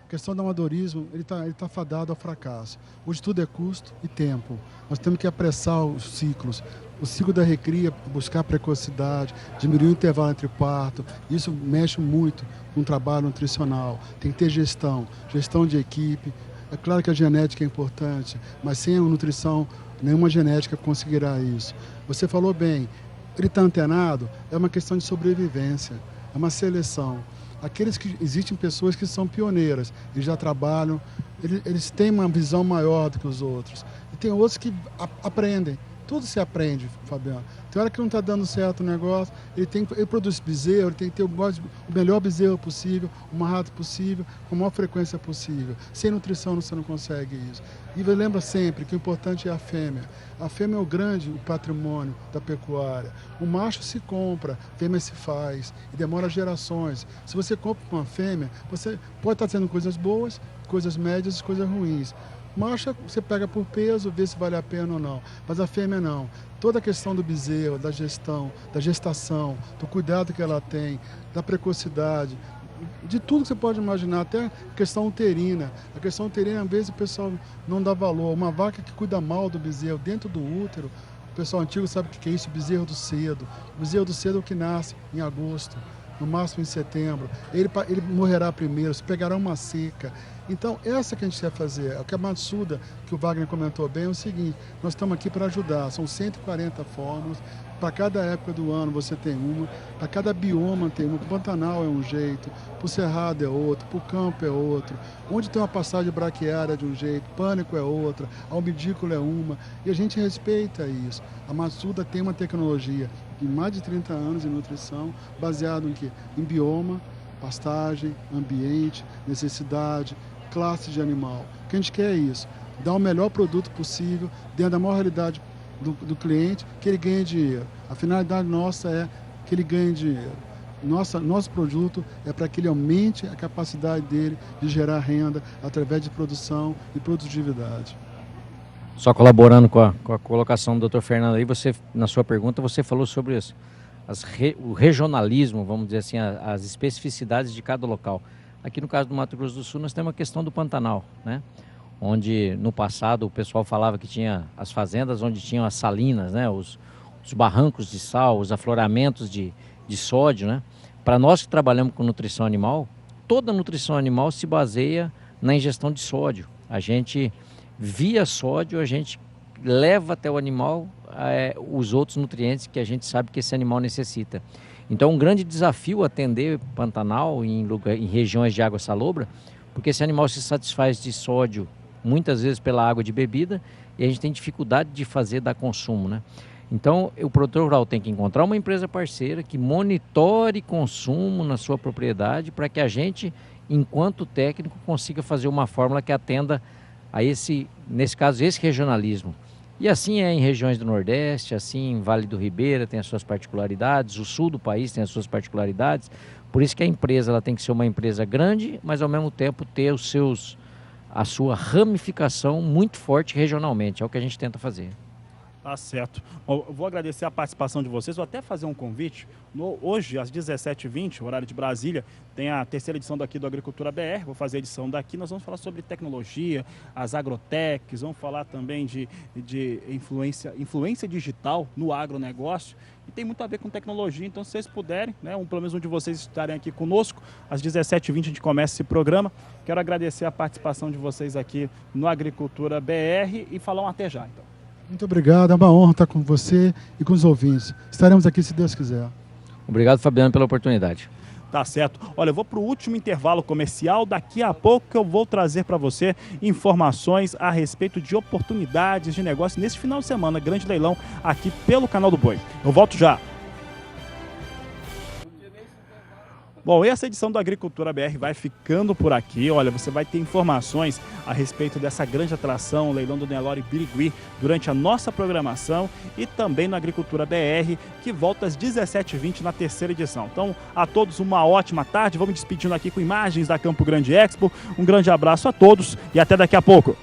A questão do amadorismo, ele tá fadado ao fracasso. Hoje tudo é custo e tempo. Nós temos que apressar os ciclos. O ciclo da recria, buscar precocidade, diminuir o intervalo entre parto. Isso mexe muito com o trabalho nutricional. Tem que ter gestão de equipe. É claro que a genética é importante, mas sem a nutrição, nenhuma genética conseguirá isso. Você falou bem, ele está antenado, é uma questão de sobrevivência, é uma seleção. Existem pessoas que são pioneiras, eles já trabalham, eles têm uma visão maior do que os outros. E tem outros que aprendem. Tudo se aprende, Fabiano. Tem hora que não está dando certo o negócio, ele produz bezerro, ele tem que ter o melhor bezerro possível, o mais rápido possível, com a maior frequência possível. Sem nutrição você não consegue isso. E lembra sempre que o importante é a fêmea. A fêmea é o patrimônio da pecuária. O macho se compra, a fêmea se faz, e demora gerações. Se você compra uma fêmea, você pode estar tendo coisas boas, coisas médias e coisas ruins. Macho você pega por peso, vê se vale a pena ou não, mas a fêmea não. Toda a questão do bezerro, da gestação, do cuidado que ela tem, da precocidade, de tudo que você pode imaginar, até a questão uterina. A questão uterina, às vezes, o pessoal não dá valor. Uma vaca que cuida mal do bezerro dentro do útero, o pessoal antigo sabe o que é isso, o bezerro do cedo. O bezerro do cedo é o que nasce em agosto, no máximo em setembro. Ele morrerá primeiro, se pegará uma seca. Então, essa que a gente quer fazer, o que a Matsuda, que o Wagner comentou bem, é o seguinte: nós estamos aqui para ajudar, são 140 fórmulas, para cada época do ano você tem uma, para cada bioma tem uma, para o Pantanal é um jeito, para o Cerrado é outro, para o campo é outro, onde tem uma passagem braquiária de um jeito, pânico é outra, a umidícula é uma, e a gente respeita isso. A Matsuda tem uma tecnologia de mais de 30 anos em nutrição, baseado em quê? Em bioma, pastagem, ambiente, necessidade, classe de animal. O que a gente quer é isso, dar o melhor produto possível, dentro da maior realidade do cliente, que ele ganhe dinheiro. A finalidade nossa é que ele ganhe dinheiro. Nosso produto é para que ele aumente a capacidade dele de gerar renda através de produção e produtividade. Só colaborando com a colocação do Dr. Fernando aí, você, na sua pergunta, você falou sobre o regionalismo, vamos dizer assim, as especificidades de cada local. Aqui no caso do Mato Grosso do Sul, nós temos a questão do Pantanal, né? Onde no passado o pessoal falava que tinha as fazendas onde tinham as salinas, né? Os barrancos de sal, os afloramentos de sódio, né? Para nós que trabalhamos com nutrição animal, toda nutrição animal se baseia na ingestão de sódio. A gente, via sódio, a gente leva até o animal os outros nutrientes que a gente sabe que esse animal necessita. Então, um grande desafio atender Pantanal em regiões de água salobra, porque esse animal se satisfaz de sódio muitas vezes pela água de bebida e a gente tem dificuldade de dar consumo, né? Então, o produtor rural tem que encontrar uma empresa parceira que monitore consumo na sua propriedade para que a gente, enquanto técnico, consiga fazer uma fórmula que atenda a nesse caso, esse regionalismo. E assim é em regiões do Nordeste, assim em Vale do Ribeira tem as suas particularidades, o sul do país tem as suas particularidades. Por isso que a empresa ela tem que ser uma empresa grande, mas ao mesmo tempo ter a sua ramificação muito forte regionalmente. É o que a gente tenta fazer. Tá certo. Eu vou agradecer a participação de vocês, vou até fazer um convite. Hoje, às 17h20, horário de Brasília, tem a terceira edição daqui do Agricultura BR, vou fazer a edição daqui, nós vamos falar sobre tecnologia, as agrotechs, vamos falar também de influência digital no agronegócio, e tem muito a ver com tecnologia, então se vocês puderem, né, pelo menos um de vocês estarem aqui conosco, às 17h20 a gente começa esse programa. Quero agradecer a participação de vocês aqui no Agricultura BR e falar um até já, então. Muito obrigado, é uma honra estar com você e com os ouvintes. Estaremos aqui se Deus quiser. Obrigado, Fabiano, pela oportunidade. Tá certo. Olha, eu vou para o último intervalo comercial. Daqui a pouco eu vou trazer para você informações a respeito de oportunidades de negócio nesse final de semana, grande leilão aqui pelo Canal do Boi. Eu volto já. Bom, essa edição do Agricultura BR vai ficando por aqui. Olha, você vai ter informações a respeito dessa grande atração, o leilão do Nelore Birigui, durante a nossa programação e também no Agricultura BR, que volta às 17h20 na terceira edição. Então, a todos uma ótima tarde. Vamos despedindo aqui com imagens da Campo Grande Expo. Um grande abraço a todos e até daqui a pouco.